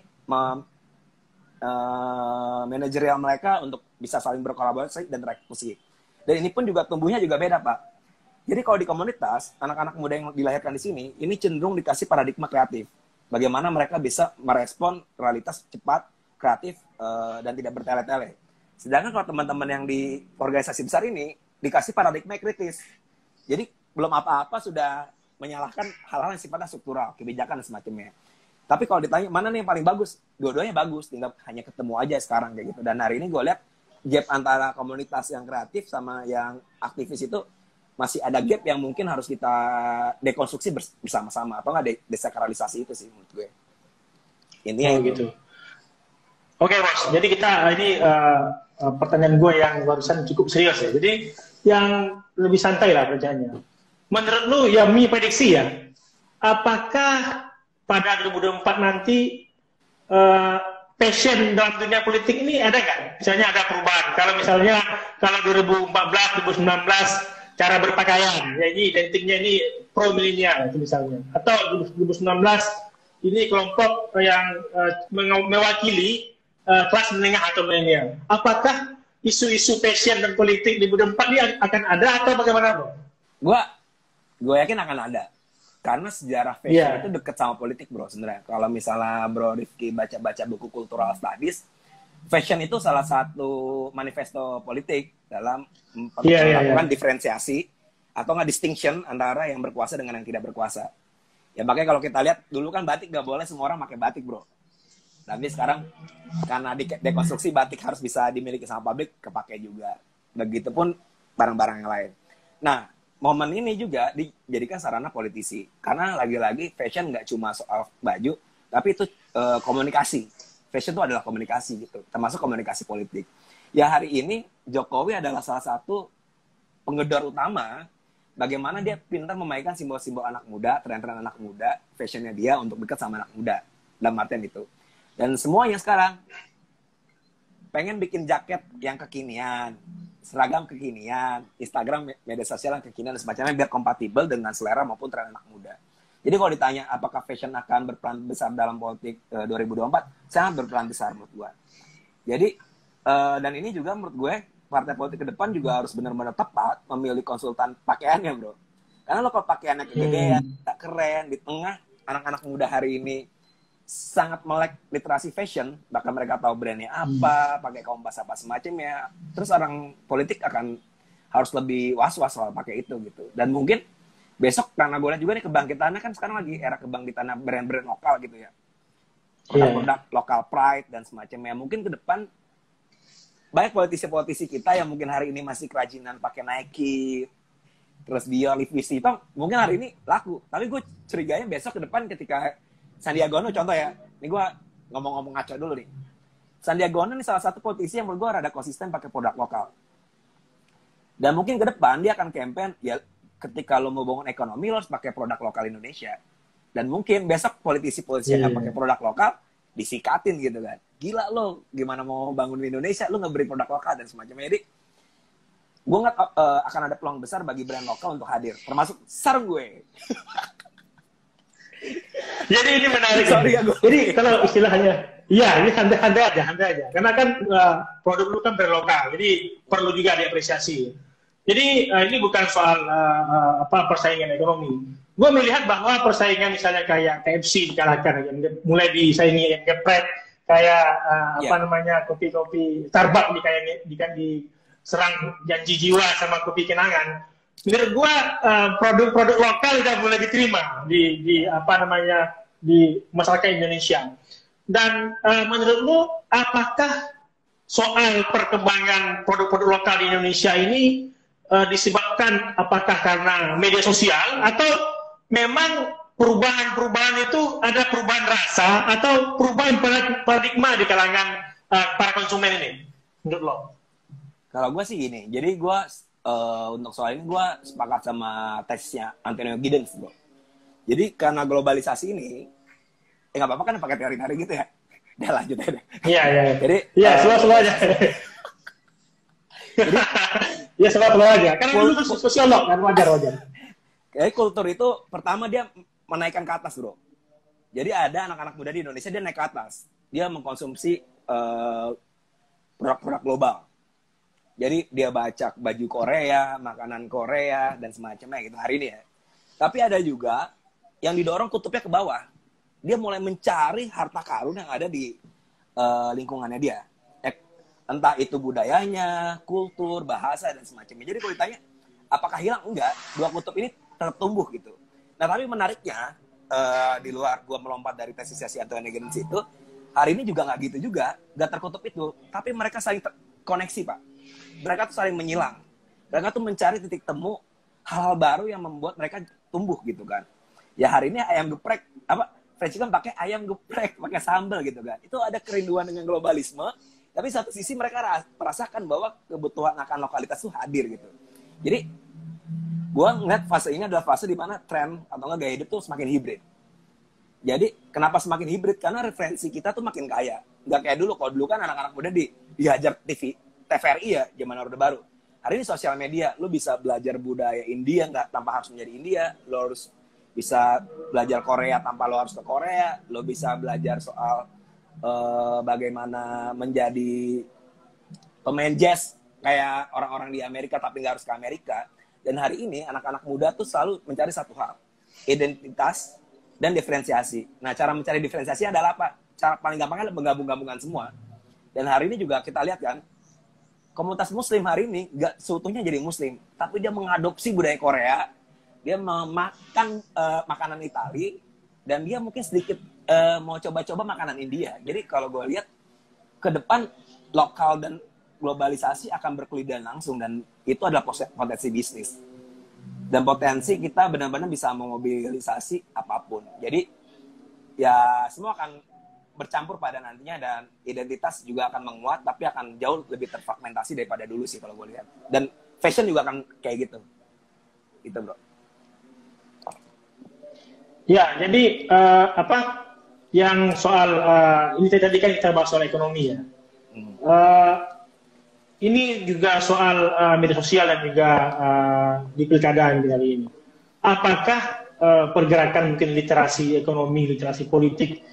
manajerial mereka untuk bisa saling berkolaborasi dan bereksekusi. Dan ini pun juga tumbuhnya juga beda, Pak. Jadi kalau di komunitas, anak-anak muda yang dilahirkan di sini, ini cenderung dikasih paradigma kreatif. Bagaimana mereka bisa merespon realitas cepat, kreatif, dan tidak bertele-tele. Sedangkan kalau teman-teman yang di organisasi besar ini, dikasih paradigma kritis. Jadi belum apa-apa sudah menyalahkan hal-hal yang sifatnya struktural, kebijakan dan semacamnya. Tapi kalau ditanya, mana nih yang paling bagus? Dua-duanya bagus, tinggal hanya ketemu aja sekarang kayak gitu. Dan hari ini gue lihat, gap antara komunitas yang kreatif sama yang aktivis itu, masih ada gap yang mungkin harus kita dekonstruksi bersama-sama atau nggak desakralisasi itu sih menurut gue. Intinya gitu. Oke, Bos. Jadi kita ini pertanyaan gue yang barusan cukup serius ya. Jadi yang lebih santai lah kerjanya. Menurut lu ya prediksi ya, apakah pada 2024 nanti passion dalam dunia politik ini ada nggak? Misalnya ada perubahan. Kalau 2014, 2019 cara berpakaian, ya ini identiknya ini pro milenial itu misalnya, atau 2019 ini kelompok yang mewakili kelas menengah atau milenial. Apakah isu-isu passion dan politik di 2024 ini akan ada atau bagaimana, Bro? Gue yakin akan ada, karena sejarah fashion itu deket sama politik, Bro. Sebenarnya kalau misalnya Bro Rifki baca-baca buku cultural studies, fashion itu salah satu manifesto politik dalam melakukan diferensiasi atau nggak distinction antara yang berkuasa dengan yang tidak berkuasa. Ya makanya kalau kita lihat dulu kan batik nggak boleh semua orang pakai batik, bro. Tapi sekarang karena dekonstruksi batik harus bisa dimiliki sama publik, kepake juga. Begitupun barang-barang yang lain. Nah, momen ini juga dijadikan sarana politisi. Karena lagi-lagi fashion nggak cuma soal baju, tapi itu komunikasi. fashion itu adalah komunikasi gitu, termasuk komunikasi politik. Ya hari ini Jokowi adalah salah satu pengedor utama bagaimana dia pintar memainkan simbol-simbol anak muda, tren-tren anak muda, fashionnya dia untuk dekat sama anak muda, dalam artian itu. Dan semuanya sekarang pengen bikin jaket yang kekinian, seragam kekinian, Instagram, media sosial yang kekinian, dan semacamnya biar kompatibel dengan selera maupun tren anak muda. Jadi kalau ditanya apakah fashion akan berperan besar dalam politik 2024, sangat berperan besar menurut gue. Jadi, dan ini juga menurut gue, partai politik ke depan juga harus benar-benar tepat memilih konsultan pakaiannya, bro. Karena lo kalau pakaiannya kegedean, tak keren, di tengah anak-anak muda hari ini sangat melek literasi fashion, bahkan mereka tahu brandnya apa, pakai kaos apa semacamnya. Terus orang politik akan harus lebih was-was soal pakai itu gitu. Dan mungkin besok karena gue lihat juga nih kebangkitannya kan sekarang lagi era kebangkitan brand-brand lokal gitu ya. Produk-produk lokal pride dan semacamnya. Mungkin ke depan banyak politisi-politisi kita yang mungkin hari ini masih kerajinan pakai Nike, terus Dior, Louis Vuitton, mungkin hari ini laku. Tapi gue curiganya besok ke depan ketika Sandiaga Uno contoh ya, ini gue ngomong-ngomong ngaco dulu nih. Sandiaga Uno ini salah satu politisi yang menurut gue rada konsisten pakai produk lokal. Dan mungkin ke depan dia akan campaign, ya ketika lo mau bangun ekonomi, lo harus pakai produk lokal Indonesia. Dan mungkin besok politisi-politisi yang pakai produk lokal, disikatin gitu kan. Gila lo, gimana mau bangun di Indonesia, lo nggak beri produk lokal dan semacamnya. Jadi, gue nggak akan ada peluang besar bagi brand lokal untuk hadir. Termasuk sarung gue. Jadi ini menarik. Sorry ya gue. Jadi kalau istilahnya, iya ini santai aja. Karena kan produk lu kan brand lokal, jadi perlu juga diapresiasi. Jadi ini bukan soal persaingan ekonomi. Gue melihat bahwa persaingan misalnya kayak KFC dikalahkan, yang mulai disaingi yang geprek, kayak kopi-kopi Starbucks diserang janji jiwa sama kopi kenangan. Menurut gue produk-produk lokal udah mulai diterima di masyarakat Indonesia. Dan menurut lu apakah soal perkembangan produk-produk lokal di Indonesia ini disebabkan apakah karena media sosial atau memang perubahan itu ada perubahan rasa atau perubahan paradigma di kalangan para konsumen ini, menurut lo? Kalau gue sih gini, jadi gue untuk soal ini gue sepakat sama tesnya Antonio Giddens, bro. Jadi karena globalisasi ini, nggak apa-apa kan pakai teori-teori gitu ya. Udah lanjut aja. Iya. Jadi slow aja. Jadi ya slow aja. Karena itu sosiolog kan wajar. Kayak kultur itu pertama dia menaikkan ke atas, bro. Jadi ada anak-anak muda di Indonesia dia naik ke atas. Dia mengkonsumsi produk-produk global. Jadi dia baca baju Korea, makanan Korea dan semacamnya gitu hari ini ya. Tapi ada juga yang didorong kutubnya ke bawah. Dia mulai mencari harta karun yang ada di lingkungannya dia. Entah itu budayanya, kultur, bahasa dan semacamnya. Jadi kalau ditanya apakah hilang? Enggak. Dua kutub ini tetap tumbuh gitu. Nah tapi menariknya di luar gua melompat dari tesisnya si Antonio Giddens itu, hari ini juga nggak gitu juga, nggak terkutuk itu. Tapi mereka saling koneksi, Pak. Mereka tuh saling menyilang. Mereka tuh mencari titik temu hal-hal baru yang membuat mereka tumbuh gitu kan. Ya hari ini ayam geprek, fried chicken pakai ayam geprek, pakai sambal gitu kan. Itu ada kerinduan dengan globalisme, tapi satu sisi mereka merasakan bahwa kebutuhan akan lokalitas tuh hadir gitu. Jadi gue ngeliat fase ini adalah fase di mana tren atau gaya hidup tuh semakin hibrid. Jadi kenapa semakin hibrid? Karena referensi kita tuh makin kaya. Nggak kayak dulu. Kalau dulu kan anak-anak muda dihajar TVRI ya, zaman Orde Baru. Hari ini sosial media, lu bisa belajar budaya India nggak tanpa harus menjadi India. Lu harus bisa belajar Korea tanpa lu harus ke Korea. Lu bisa belajar soal bagaimana menjadi pemain jazz kayak orang-orang di Amerika tapi nggak harus ke Amerika. Dan hari ini anak-anak muda tuh selalu mencari satu hal, identitas dan diferensiasi. Nah, cara mencari diferensiasi adalah apa? Cara paling gampangnya adalah menggabung-gabungkan semua. Dan hari ini juga kita lihat kan, komunitas muslim hari ini nggak seutuhnya jadi muslim, tapi dia mengadopsi budaya Korea, dia memakan makanan Itali, dan dia mungkin sedikit mau coba-coba makanan India. Jadi kalau gue lihat, ke depan lokal dan globalisasi akan berkelindahan langsung, dan itu adalah potensi bisnis. Dan potensi kita benar-benar bisa memobilisasi apapun. Jadi, ya semua akan bercampur pada nantinya, dan identitas juga akan menguat, tapi akan jauh lebih terfragmentasi daripada dulu sih kalau gue lihat. Dan fashion juga akan kayak gitu. Gitu, bro. Ya, jadi yang soal ini tadi kan kita bahas soal ekonomi ya. Ini juga soal media sosial dan juga di pilkada kali ini. Apakah pergerakan mungkin literasi ekonomi, literasi politik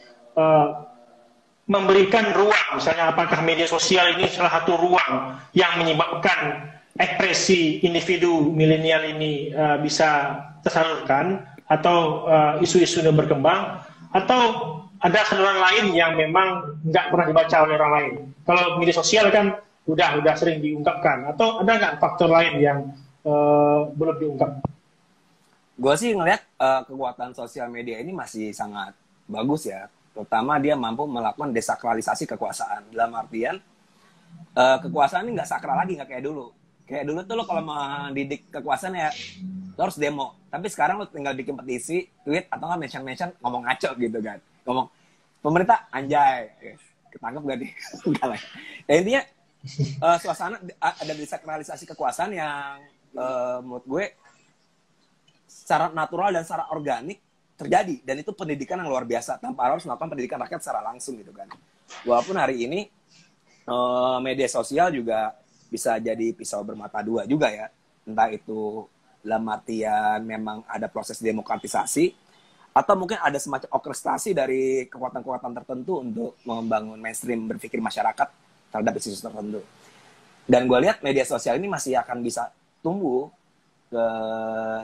memberikan ruang, misalnya apakah media sosial ini salah satu ruang yang menyebabkan ekspresi individu milenial ini bisa tersalurkan, atau isu-isu yang berkembang, atau ada saluran lain yang memang nggak pernah dibaca oleh orang lain? Kalau media sosial kan udah sering diungkapkan, atau ada nggak faktor lain yang belum diungkap? Gue sih ngelihat kekuatan sosial media ini masih sangat bagus ya, terutama dia mampu melakukan desakralisasi kekuasaan. Dalam artian kekuasaan ini nggak sakral lagi, nggak kayak dulu. Kayak dulu tuh lo kalau mendidik kekuasaan ya lo harus demo, tapi sekarang lo tinggal bikin petisi, tweet, atau nggak mention ngomong ngaco gitu kan, ngomong pemerintah anjay, ketangkep gak nih? Enggak lah. Ya, intinya suasana ada desakralisasi kekuasaan yang menurut gue secara natural dan secara organik terjadi, dan itu pendidikan yang luar biasa tanpa harus melakukan pendidikan rakyat secara langsung gitu kan. Walaupun hari ini media sosial juga bisa jadi pisau bermata dua juga ya, entah itu dalam artian memang ada proses demokratisasi, atau mungkin ada semacam orkestrasi dari kekuatan-kekuatan tertentu untuk membangun mainstream berpikir masyarakat terhadap isu tertentu. Dan gue lihat media sosial ini masih akan bisa tumbuh ke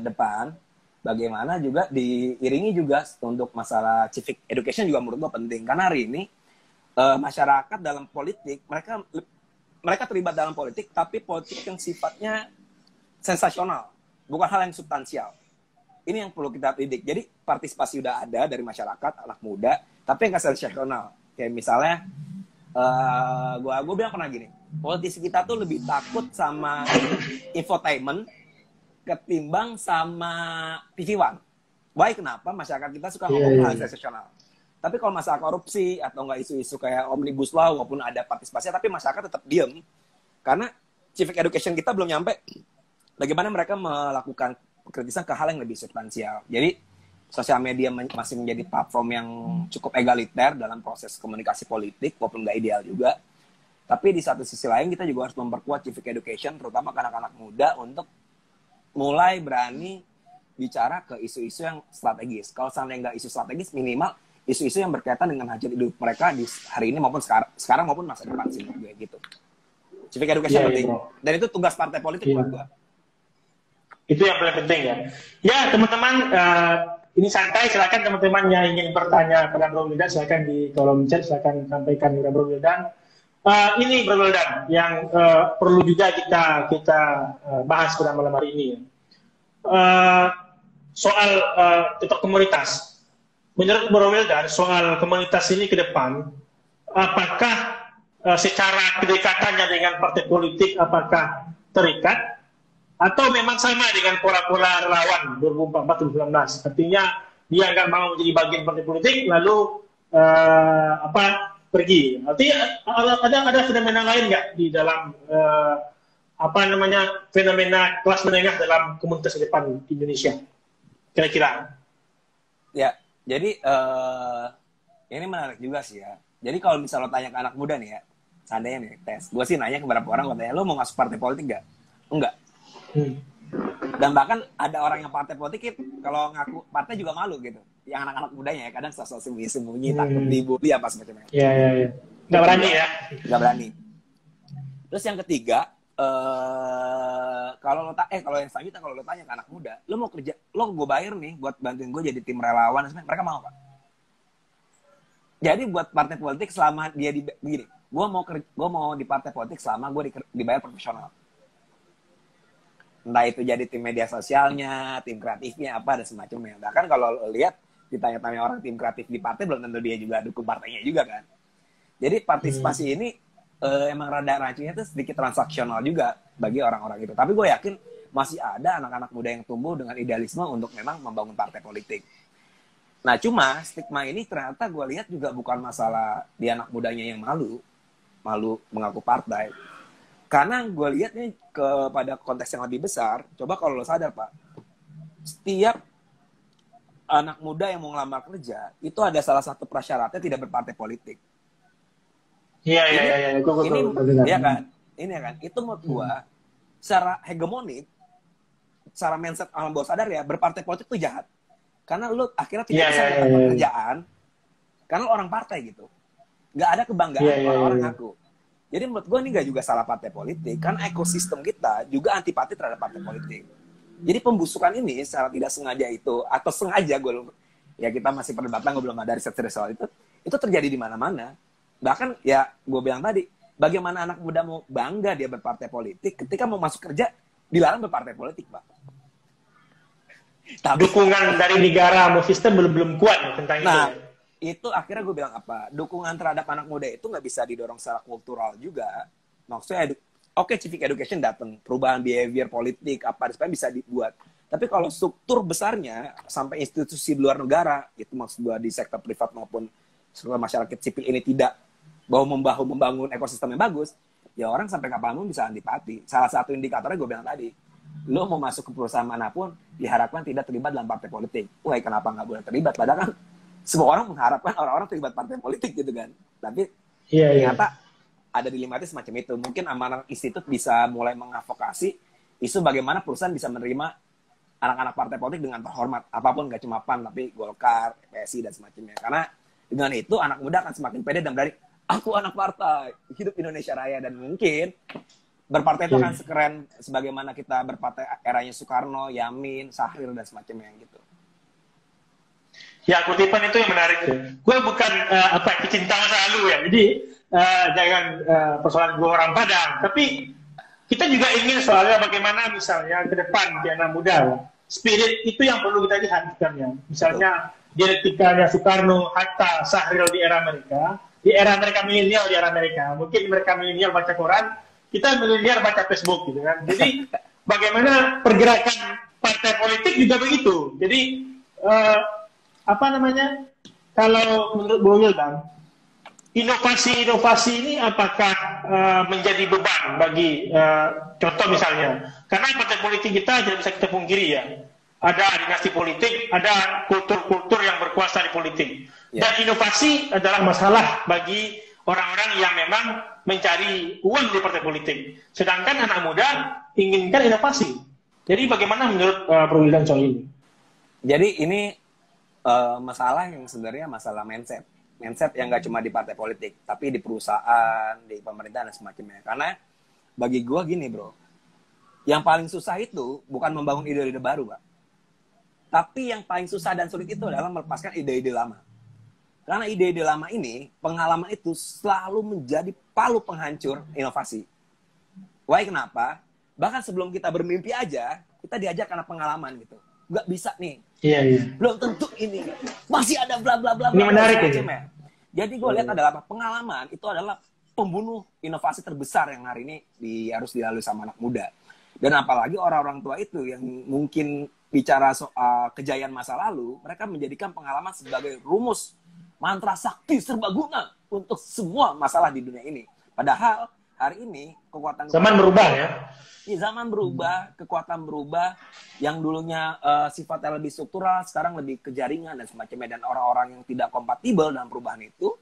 depan. Bagaimana juga diiringi juga untuk masalah civic education juga menurut gue penting. Karena hari ini masyarakat dalam politik, mereka terlibat dalam politik, tapi politik yang sifatnya sensasional, bukan hal yang substansial. Ini yang perlu kita didik. Jadi partisipasi udah ada dari masyarakat, anak muda, tapi yang sensasional. Kayak misalnya, gue bilang pernah gini, politisi kita tuh lebih takut sama infotainment ketimbang sama TV One. Why? Kenapa? Masyarakat kita suka ngomong hal sensasional. Tapi kalau masalah korupsi atau nggak isu-isu kayak Omnibus Law, walaupun ada partisipasi, tapi masyarakat tetap diem. Karena civic education kita belum nyampe bagaimana mereka melakukan kritisan ke hal yang lebih substansial. Jadi, sosial media masih menjadi platform yang cukup egaliter dalam proses komunikasi politik, walaupun nggak ideal juga. Tapi di satu sisi lain, kita juga harus memperkuat civic education, terutama ke anak-anak muda, untuk mulai berani bicara ke isu-isu yang strategis. Kalau seandainya nggak isu strategis, minimal isu-isu yang berkaitan dengan hajat hidup mereka di hari ini maupun sekarang maupun masa depan sih gue gitu. Civic education penting. Dan itu tugas partai politik buat gue. Itu yang paling penting ya. Ya teman-teman, ini santai, silakan teman-teman yang ingin bertanya pada Bro Wildan, silakan di kolom chat, silakan sampaikan kepada Bro Wildan. Ini Bro Wildan yang perlu juga kita bahas pada malam hari ini. Soal tetap komunitas. Menurut Bro Wildan, soal komunitas ini ke depan, apakah secara kedekatannya dengan partai politik apakah terikat, atau memang sama dengan pola-pola relawan 2014-2019? Artinya dia nggak mau menjadi bagian partai politik, lalu pergi. Artinya ada fenomena lain nggak di dalam fenomena kelas menengah dalam komunitas ke depan di Indonesia? Kira-kira? Ya. Jadi, ini menarik juga sih ya. Jadi kalau misalnya lo tanya ke anak muda nih ya, seandainya nih, tes. Gue sih nanya ke beberapa orang, gue tanya, lo mau masuk partai politik gak? Enggak. Dan bahkan ada orang yang partai politik, kalau ngaku partai juga malu gitu. Yang anak-anak mudanya ya, kadang sosok sembunyi-sembunyi, takut dibully, apa semacamnya. Iya. Nggak berani ya? Nggak berani. Terus yang ketiga, kalau yang selanjutnya kalau lo tanya ke anak muda, lo mau kerja, lo gue bayar nih buat bantuin gue jadi tim relawan, mereka mau apa? Jadi buat partai politik selama dia begini, gue mau di partai politik selama gue dibayar profesional. Entah itu jadi tim media sosialnya, tim kreatifnya, apa dan semacamnya. Bahkan kalau lo lihat ditanya-tanya orang tim kreatif di partai, belum tentu dia juga dukung partainya juga kan. Jadi partisipasi ini emang rada rancunya itu sedikit transaksional juga bagi orang-orang itu. Tapi gue yakin masih ada anak-anak muda yang tumbuh dengan idealisme untuk memang membangun partai politik. Nah, cuma stigma ini ternyata gue lihat juga bukan masalah di anak mudanya yang malu mengaku partai. Karena gue lihat nih kepada konteks yang lebih besar, coba kalau lo sadar Pak, setiap anak muda yang mau ngelamar kerja, itu ada salah satu prasyaratnya tidak berpartai politik. Iya. Ini ya kan? Ini ya kan? Itu menurut gue, secara hegemonik, secara mindset alam bawah sadar ya, berpartai politik itu jahat. Karena lu akhirnya tidak bisa dapat pekerjaan, karena lu orang partai gitu. Nggak ada kebanggaan orang-orang ngaku. Jadi menurut gue ini nggak juga salah partai politik, karena ekosistem kita juga antipati terhadap partai politik. Jadi pembusukan ini secara tidak sengaja itu, atau sengaja ya kita masih perdebatan, gue belum ada riset soal itu terjadi di mana-mana. Bahkan ya gue bilang tadi, bagaimana anak muda mau bangga dia berpartai politik, ketika mau masuk kerja, dilarang berpartai politik, Pak. Tapi dukungan dari negara mau sistem belum kuat tentang itu. Nah, itu akhirnya gue bilang apa? Dukungan terhadap anak muda itu nggak bisa didorong secara kultural juga. Maksudnya, oke, civic education datang, perubahan behavior politik apa supaya bisa dibuat. Tapi kalau struktur besarnya sampai institusi di luar negara, itu maksud gue di sektor privat maupun sektor masyarakat sipil ini tidak bahu-membahu membangun ekosistem yang bagus, ya orang sampai kapanpun bisa antipati. Salah satu indikatornya gue bilang tadi, lo mau masuk ke perusahaan manapun diharapkan tidak terlibat dalam partai politik. Wah, kenapa nggak boleh terlibat? Padahal kan semua orang mengharapkan orang-orang terlibat partai politik gitu kan. Tapi ternyata ada dilematis semacam itu. Mungkin Amanah Institute bisa mulai mengadvokasi isu bagaimana perusahaan bisa menerima anak-anak partai politik dengan terhormat. Apapun, nggak cuma PAN, tapi Golkar, PSI, dan semacamnya. Karena dengan itu anak muda akan semakin pede dan berani, aku anak partai, hidup Indonesia Raya. Dan mungkin berpartai itu akan sekeren sebagaimana kita berpartai eranya Soekarno, Yamin, Sahril, dan semacamnya gitu. Ya, kutipan itu yang menarik. Gue bukan pecinta masa lalu ya, jadi jangan persoalan gue orang Padang. Tapi kita juga ingin soalnya bagaimana misalnya ke depan di anak muda, spirit itu yang perlu kita lihat ya. Misalnya dialektikanya Soekarno, Hatta, Sahril di era mereka, di era mereka milenial di era mereka. Mungkin mereka milenial baca koran, kita milenial baca Facebook gitu kan. Jadi bagaimana pergerakan partai politik juga begitu. Jadi kalau menurut Bung Wildan, inovasi ini apakah menjadi beban bagi contoh misalnya, karena partai politik kita tidak bisa kita pungkiri ya, ada dinasti politik, ada kultur-kultur yang berkuasa di politik, dan inovasi adalah masalah bagi orang-orang yang memang mencari uang di partai politik, sedangkan anak muda inginkan inovasi. Jadi bagaimana menurut Bro Wildan soal ini? Jadi ini masalah yang sebenarnya masalah mindset yang nggak cuma di partai politik, tapi di perusahaan, di pemerintahan dan semacamnya. Karena bagi gue gini bro, yang paling susah itu bukan membangun ide-ide baru, Pak. Tapi yang paling susah dan sulit itu adalah melepaskan ide-ide lama. Karena ide-ide lama ini, pengalaman itu selalu menjadi palu penghancur inovasi. Why, kenapa? Bahkan sebelum kita bermimpi aja, kita diajak karena pengalaman gitu. Nggak bisa nih. Iya. Belum tentu ini. Masih ada bla bla bla. Ini menarik ya. Jadi gue lihat adalah apa? Pengalaman itu adalah pembunuh inovasi terbesar yang hari ini harus dilalui sama anak muda. Dan apalagi orang-orang tua itu yang mungkin bicara soal kejayaan masa lalu, mereka menjadikan pengalaman sebagai rumus mantra sakti serbaguna untuk semua masalah di dunia ini. Padahal hari ini kekuatan zaman berubah ya. Zaman berubah, kekuatan berubah, yang dulunya sifatnya lebih struktural, sekarang lebih ke jaringan dan semacamnya. Dan orang-orang yang tidak kompatibel dalam perubahan itu,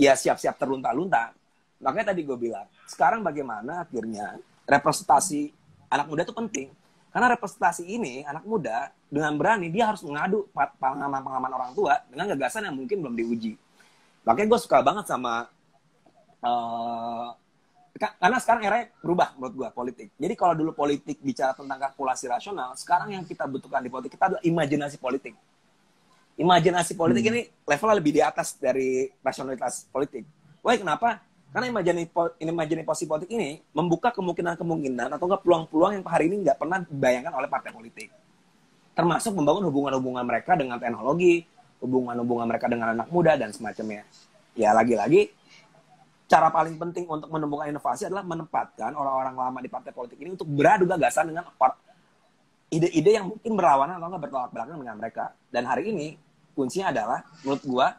ya siap-siap terlunta-lunta. Makanya tadi gue bilang, sekarang bagaimana akhirnya representasi anak muda itu penting. Karena representasi ini, anak muda dengan berani, dia harus mengadu pengalaman-pengalaman orang tua dengan gagasan yang mungkin belum diuji. Makanya gue suka banget sama karena sekarang eranya berubah menurut gue politik. Jadi kalau dulu politik bicara tentang kalkulasi rasional, sekarang yang kita butuhkan di politik kita adalah imajinasi politik. Imajinasi politik ini levelnya lebih di atas dari rasionalitas politik. Wah, kenapa? Karena imajinasi politik ini membuka kemungkinan-kemungkinan atau enggak peluang-peluang yang hari ini nggak pernah dibayangkan oleh partai politik. Termasuk membangun hubungan-hubungan mereka dengan teknologi, hubungan-hubungan mereka dengan anak muda dan semacamnya. Ya lagi-lagi cara paling penting untuk menemukan inovasi adalah menempatkan orang-orang lama di partai politik ini untuk beradu gagasan dengan ide-ide yang mungkin berlawanan atau nggak bertolak belakang dengan mereka. Dan hari ini, kuncinya adalah menurut gua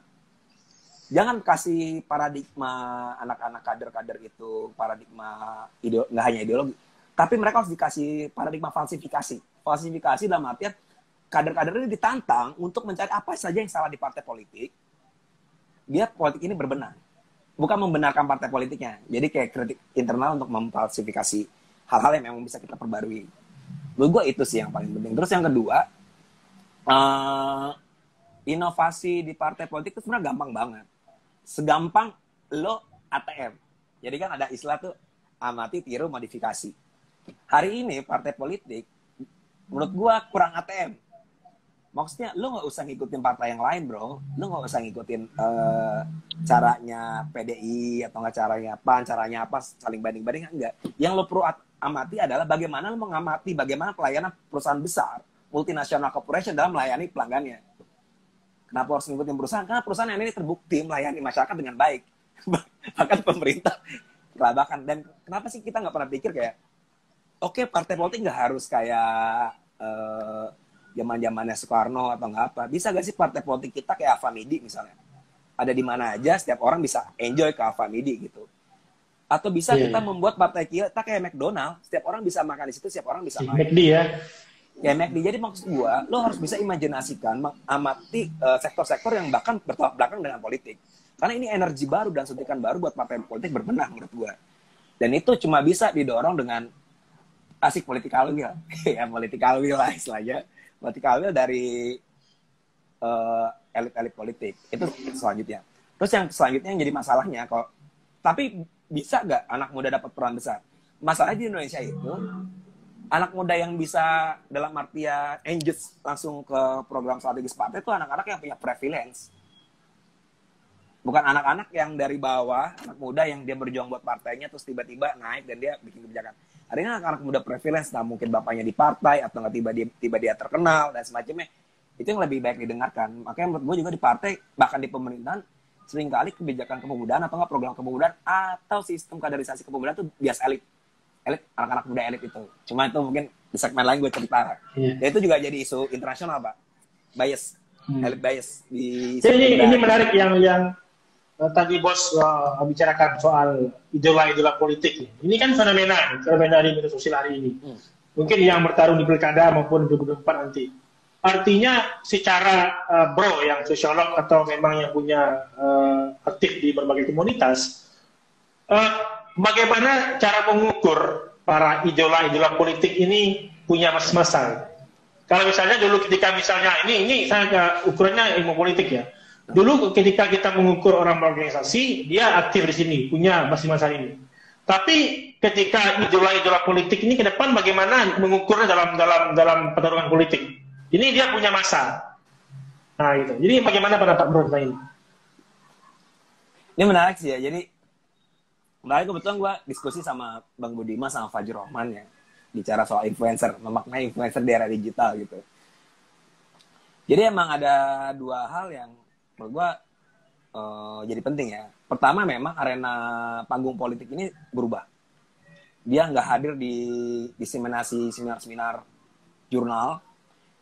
jangan kasih paradigma anak-anak kader-kader itu paradigma nggak hanya ideologi, tapi mereka harus dikasih paradigma falsifikasi. Falsifikasi dalam artian kader-kader ini ditantang untuk mencari apa saja yang salah di partai politik, biar politik ini berbenah. Bukan membenarkan partai politiknya. Jadi kayak kritik internal untuk memfalsifikasi hal-hal yang memang bisa kita perbarui. Menurut gue itu sih yang paling penting. Terus yang kedua, inovasi di partai politik itu sebenarnya gampang banget. Segampang lo ATM. Jadi kan ada istilah tuh amati, tiru, modifikasi. Hari ini partai politik menurut gue kurang ATM. Maksudnya lo nggak usah ngikutin partai yang lain, bro. Lo nggak usah ngikutin caranya PDI atau nggak caranya PAN, caranya apa, saling banding-banding, enggak. Yang lo perlu amati adalah bagaimana lo mengamati bagaimana pelayanan perusahaan besar, multinasional corporation dalam melayani pelanggannya. Kenapa harus ngikutin perusahaan? Karena perusahaan yang ini terbukti melayani masyarakat dengan baik. Bahkan pemerintah kelabakan. Dan kenapa sih kita nggak pernah pikir kayak, oke, partai politik nggak harus kayak zaman-zamannya Soekarno atau nggak apa. Bisa gak sih partai politik kita kayak Alfamidi misalnya? Ada di mana aja, setiap orang bisa enjoy ke Alfamidi gitu. Atau bisa kita membuat partai kita kayak McDonald, setiap orang bisa makan di situ, setiap orang bisa makan. McD ya. Ya McD. Jadi maksud gua, lo harus bisa imajinasikan, mengamati sektor-sektor yang bahkan bertolak belakang dengan politik. Karena ini energi baru dan suntikan baru buat partai politik berbenah menurut gua. Dan itu cuma bisa didorong dengan asik political will. Ya political will lah istilahnya. Political will dari elit-elit politik. Itu selanjutnya. Terus yang selanjutnya yang jadi masalahnya, kok tapi bisa nggak anak muda dapat peran besar? Masalahnya di Indonesia itu, anak muda yang bisa dalam artian engage langsung ke program strategis partai itu anak-anak yang punya privilege. Bukan anak-anak yang dari bawah, anak muda yang dia berjuang buat partainya terus tiba-tiba naik dan dia bikin kebijakan. Ada anak-anak muda privilege, nah mungkin bapaknya di partai atau nggak tiba dia terkenal dan semacamnya. Itu yang lebih baik didengarkan. Makanya menurut gue juga di partai, bahkan di pemerintahan, seringkali kebijakan kepemudaan atau nggak program kepemudaan atau sistem kaderisasi kepemudaan itu bias elit, anak-anak muda elit itu. Cuma itu mungkin di segmen lain gue cerita. Dan itu juga jadi isu internasional, Pak. Bias, elit bias di. Jadi ini menarik yang tadi bos bicarakan soal idola politik. Ini kan fenomena di media sosial hari ini. Mungkin yang bertarung di pilkada maupun 2024 nanti. Artinya secara bro yang sosiolog atau memang yang punya aktif di berbagai komunitas, bagaimana cara mengukur para idola politik ini punya mas-masan? Kalau misalnya dulu ketika misalnya ini saya ukurannya ilmu politik ya. Dulu ketika kita mengukur orang berorganisasi, dia aktif di sini, punya mas-masan ini. Tapi ketika idola politik ini ke depan bagaimana mengukurnya dalam pertarungan politik? Ini dia punya masa. Nah, gitu. Jadi bagaimana pendapat Bro tentang ini? Ini menarik sih ya. Jadi kemarin kebetulan gue diskusi sama Bang Budiman sama Fajrul Rahman ya. Bicara soal influencer, memaknai influencer di era digital gitu. Jadi emang ada dua hal yang menurut gue jadi penting ya. Pertama memang arena panggung politik ini berubah. Dia nggak hadir di diseminasi seminar-seminar jurnal.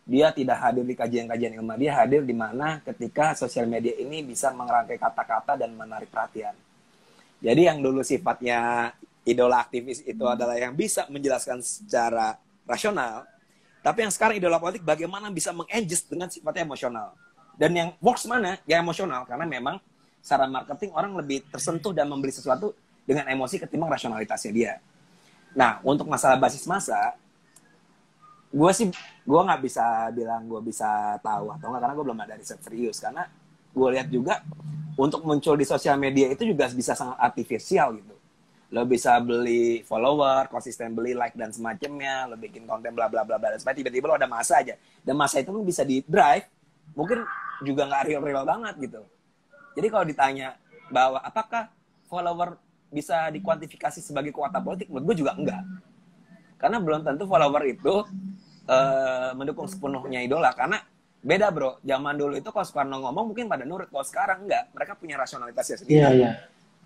Dia tidak hadir di kajian-kajian ilmiah. Dia hadir di mana ketika sosial media ini bisa mengerangkai kata-kata dan menarik perhatian. Jadi yang dulu sifatnya idola aktivis itu adalah yang bisa menjelaskan secara rasional. Tapi yang sekarang idola politik bagaimana bisa meng-engage dengan sifatnya emosional. Dan yang works mana? Yang emosional. Karena memang secara marketing orang lebih tersentuh dan membeli sesuatu dengan emosi ketimbang rasionalitasnya dia. Nah, untuk masalah basis massa, gue nggak bisa bilang gue bisa tahu atau nggak, karena gue belum ada riset serius. Karena gue lihat juga untuk muncul di sosial media itu juga bisa sangat artifisial gitu. Lo bisa beli follower, konsisten beli like dan semacamnya, lo bikin konten bla bla bla bla, dan supaya tiba-tiba lo ada masa aja. Dan masa itu pun bisa di drive, mungkin juga nggak real banget gitu. Jadi kalau ditanya bahwa apakah follower bisa dikuantifikasi sebagai kekuatan politik, menurut gue juga enggak. Karena belum tentu follower itu mendukung sepenuhnya idola. Karena beda bro, zaman dulu itu kalau Soekarno ngomong mungkin pada nurut, kalau sekarang enggak. Mereka punya rasionalitasnya sendiri. Iya.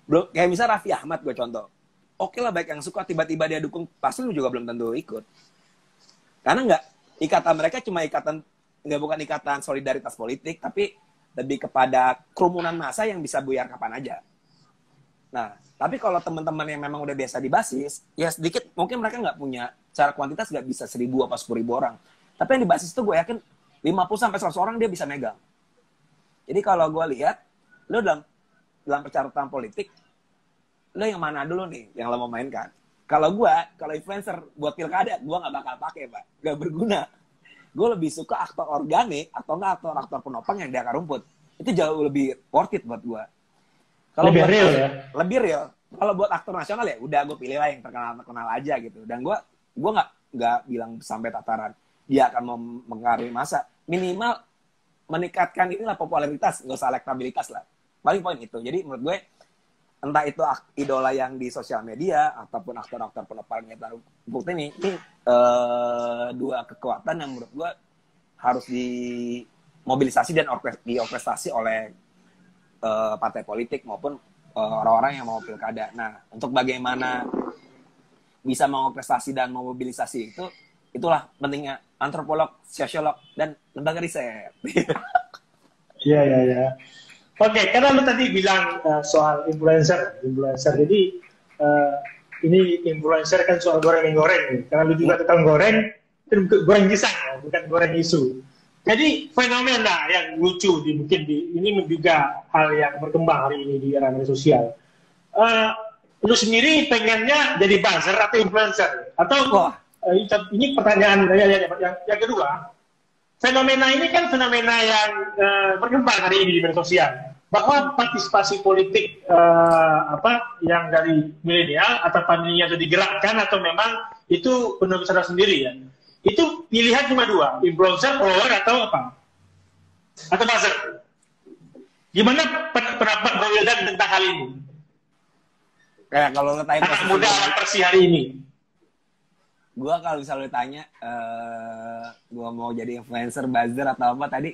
Bro, kayak misalnya Raffi Ahmad gue contoh. Oke lah, baik yang suka tiba-tiba dia dukung, pasti lu juga belum tentu ikut. Karena enggak, ikatan mereka cuma ikatan bukan ikatan solidaritas politik, tapi lebih kepada kerumunan massa yang bisa buyar kapan aja. Nah, tapi kalau teman-teman yang memang udah biasa di basis, ya sedikit mungkin mereka nggak punya, secara kuantitas nggak bisa 1.000 apa 10.000 orang. Tapi yang di basis itu gue yakin 50-100 orang dia bisa megang. Jadi kalau gue lihat, lo dalam percaratan politik, lo yang mana dulu nih yang lo mau mainkan? Kalau influencer buat pilkada, gue nggak bakal pakai, Pak. Nggak berguna. Gue lebih suka aktor organik atau nggak aktor penopang yang di akar rumput. Itu jauh lebih worth it buat gue. Kalau lebih real ya? Lebih real. Kalau buat aktor nasional ya udah gue pilih lah yang terkenal aja gitu. Dan gue nggak bilang sampai tataran dia akan mempengaruhi massa. Minimal meningkatkan inilah popularitas, nggak usah elektabilitas lah. Paling poin itu. Jadi menurut gue entah itu idola yang di sosial media ataupun aktor-aktor penopang yang terbukti ini dua kekuatan yang menurut gue harus dimobilisasi dan diorkestrasi oleh partai politik maupun orang-orang yang mau pilkada. Nah, untuk bagaimana bisa mengorkestrasi dan memobilisasi itulah pentingnya antropolog, sosiolog, dan lembaga riset. Iya. Oke, karena lu tadi bilang soal influencer. Jadi ini influencer kan soal goreng-goreng nih. Karena lu juga tukang goreng, itu goreng pisang ya, bukan goreng isu. Jadi fenomena yang lucu ini juga hal yang berkembang hari ini di era media sosial. Lu sendiri pengennya jadi buzzer atau influencer? Atau ini pertanyaan yang kedua. Fenomena ini kan fenomena yang berkembang hari ini di media sosial. Bahwa partisipasi politik yang dari milenial atau pandeminya itu digerakkan atau memang itu penuh sadar sendiri ya. Itu pilihan cuma dua, influencer, follower, atau apa? Atau buzzer. Gimana pendapat Bro Wildan tentang hal ini? Kayak kalau lo tanya anak muda versi hari ini. Gue kalau misalnya lo tanya, gue mau jadi influencer, buzzer, atau apa tadi,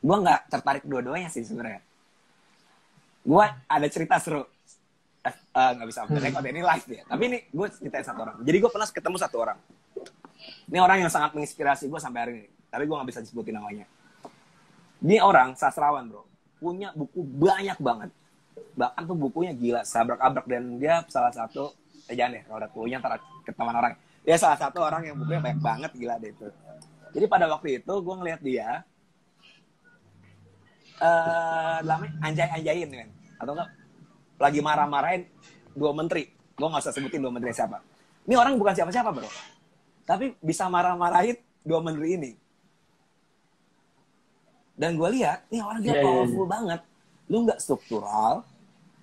gue nggak tertarik dua-duanya sih sebenarnya. Gue ada cerita seru. Nggak bisa rekod ini live ya. Tapi ini gue ceritain satu orang. Jadi gue pernah ketemu satu orang. Ini orang yang sangat menginspirasi gue sampai hari ini. Tapi gue gak bisa disebutin namanya. Ini orang sastrawan bro. Punya buku banyak banget. Bahkan tuh bukunya gila. Sabrak-abrak. Dan dia salah satu. Jangan deh. Kalau ada bukunya ntar ketahuan orang. Dia salah satu orang yang bukunya banyak banget. Gila deh itu. Jadi pada waktu itu gue ngeliat dia. Dalamnya anjay-anjayin kan. Atau enggak. Lagi marah-marahin 2 menteri. Gue gak usah sebutin 2 menteri siapa. Ini orang bukan siapa-siapa bro. Tapi bisa marah-marahin 2 menteri ini. Dan gue lihat, nih orang dia powerful banget. Lu nggak struktural,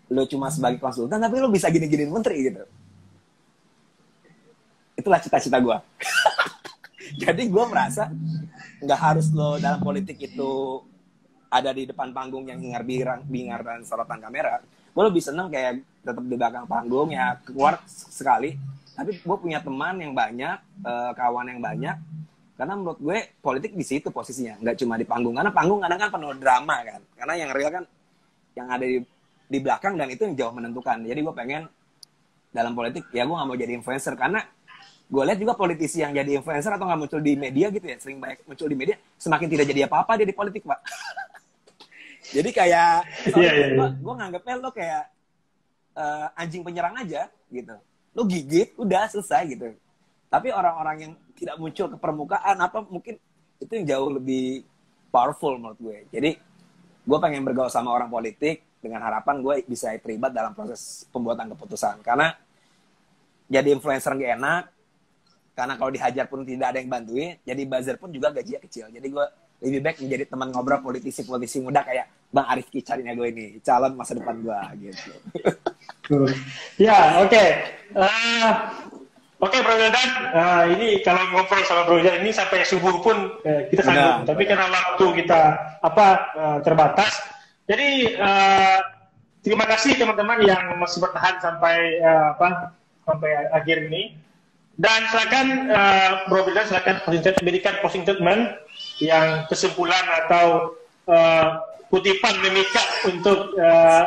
lu cuma sebagai konsultan, tapi lu bisa gini-giniin menteri gitu. Itulah cita-cita gue. Jadi gue merasa nggak harus lo dalam politik itu ada di depan panggung yang hingar-bingar dan sorotan kamera. Gue lebih seneng kayak tetap di belakang panggung ya keluar sekali. Tapi gue punya teman yang banyak, kawan yang banyak. Karena menurut gue politik di situ posisinya, nggak cuma di panggung. Karena panggung kadang kan penuh drama kan. Karena yang real kan yang ada di belakang dan itu yang jauh menentukan. Jadi gue pengen dalam politik ya gue nggak mau jadi influencer karena gue lihat juga politisi yang jadi influencer atau nggak muncul di media gitu ya, sering banyak muncul di media, semakin tidak jadi apa-apa dia di politik pak. Jadi kayak gue nganggepnya lo kayak anjing penyerang aja gitu. Lo gigit, udah selesai gitu. Tapi orang-orang yang tidak muncul ke permukaan, apa mungkin itu yang jauh lebih powerful menurut gue. Jadi, gue pengen bergaul sama orang politik dengan harapan gue bisa terlibat dalam proses pembuatan keputusan. Karena jadi influencer gak enak, karena kalau dihajar pun tidak ada yang bantuin, jadi buzzer pun juga gajinya kecil. Jadi gue lebih baik menjadi teman ngobrol politisi-politisi muda kayak Bang Arif Kicarinnya gue ini, calon masa depan gue gitu. Ya, oke. Oke, Bro Wildan, ini kalau ngobrol sama Bro Wildan ini sampai subuh pun kita sanggup. Tapi karena waktu kita terbatas, jadi terima kasih teman-teman yang masih bertahan sampai sampai akhir ini. Dan silakan Bro Wildan silakan berikan closing statement yang kesimpulan atau kutipan memikat untuk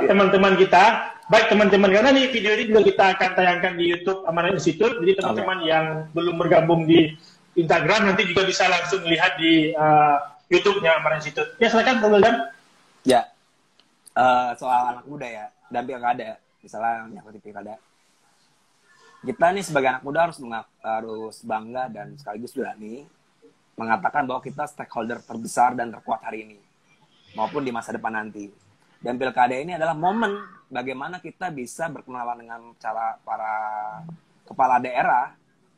teman-teman kita. Baik teman-teman, karena di video ini juga kita akan tayangkan di YouTube Amanah Institute. Jadi teman-teman yang belum bergabung di Instagram nanti juga bisa langsung lihat di YouTube-nya Amanah Institute. Ya silakan Bro Wildan. Ya, soal anak muda ya, dan pilkada, misalnya menyangkut pilkada. Kita nih sebagai anak muda harus bangga dan sekaligus berani mengatakan bahwa kita stakeholder terbesar dan terkuat hari ini, maupun di masa depan nanti. Dan pilkada ini adalah momen bagaimana kita bisa berkenalan dengan cara para kepala daerah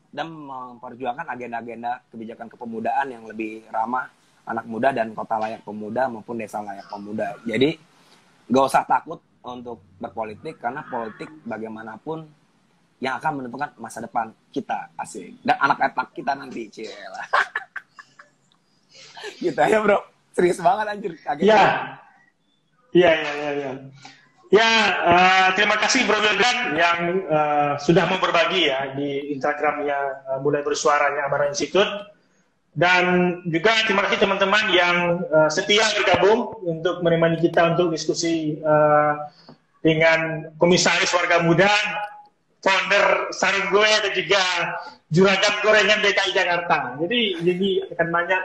dan memperjuangkan agenda-agenda kebijakan kepemudaan yang lebih ramah anak muda dan kota layak pemuda maupun desa layak pemuda. Jadi gak usah takut untuk berpolitik, karena politik bagaimanapun yang akan menentukan masa depan kita, asik. Dan anak-anak kita nanti, cielah. Gitu ya bro, serius banget anjir. Iya. Ya, terima kasih Bro Wildan yang sudah mau berbagi ya di Instagramnya Mulai Bersuaranya Amanah Institute. Dan juga terima kasih teman-teman yang setia bergabung untuk menemani kita untuk diskusi dengan Komisaris Warga Muda, founder Sarung Gue, dan juga Juragan Gorengan DKI Jakarta. Jadi akan banyak.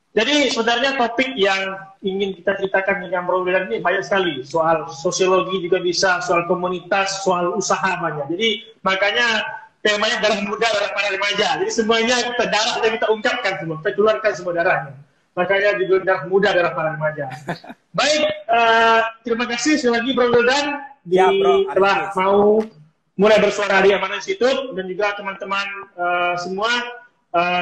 Jadi sebenarnya topik yang ingin kita ceritakan dengan Bro Wildan ini banyak sekali. Soal sosiologi juga bisa, soal komunitas, soal usaha banyak. Jadi makanya temanya darah muda, darah para remaja. Jadi semuanya darah yang kita ungkapkan semua, kita keluarkan semua darahnya. Makanya juga darah muda, darah para remaja. Baik, terima kasih sekali lagi Bro Wildan telah mau mulai bersuara di Amanah Institute, dan juga teman-teman semua.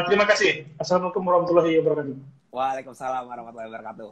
Terima kasih. Assalamualaikum warahmatullahi wabarakatuh. Waalaikumsalam warahmatullahi wabarakatuh.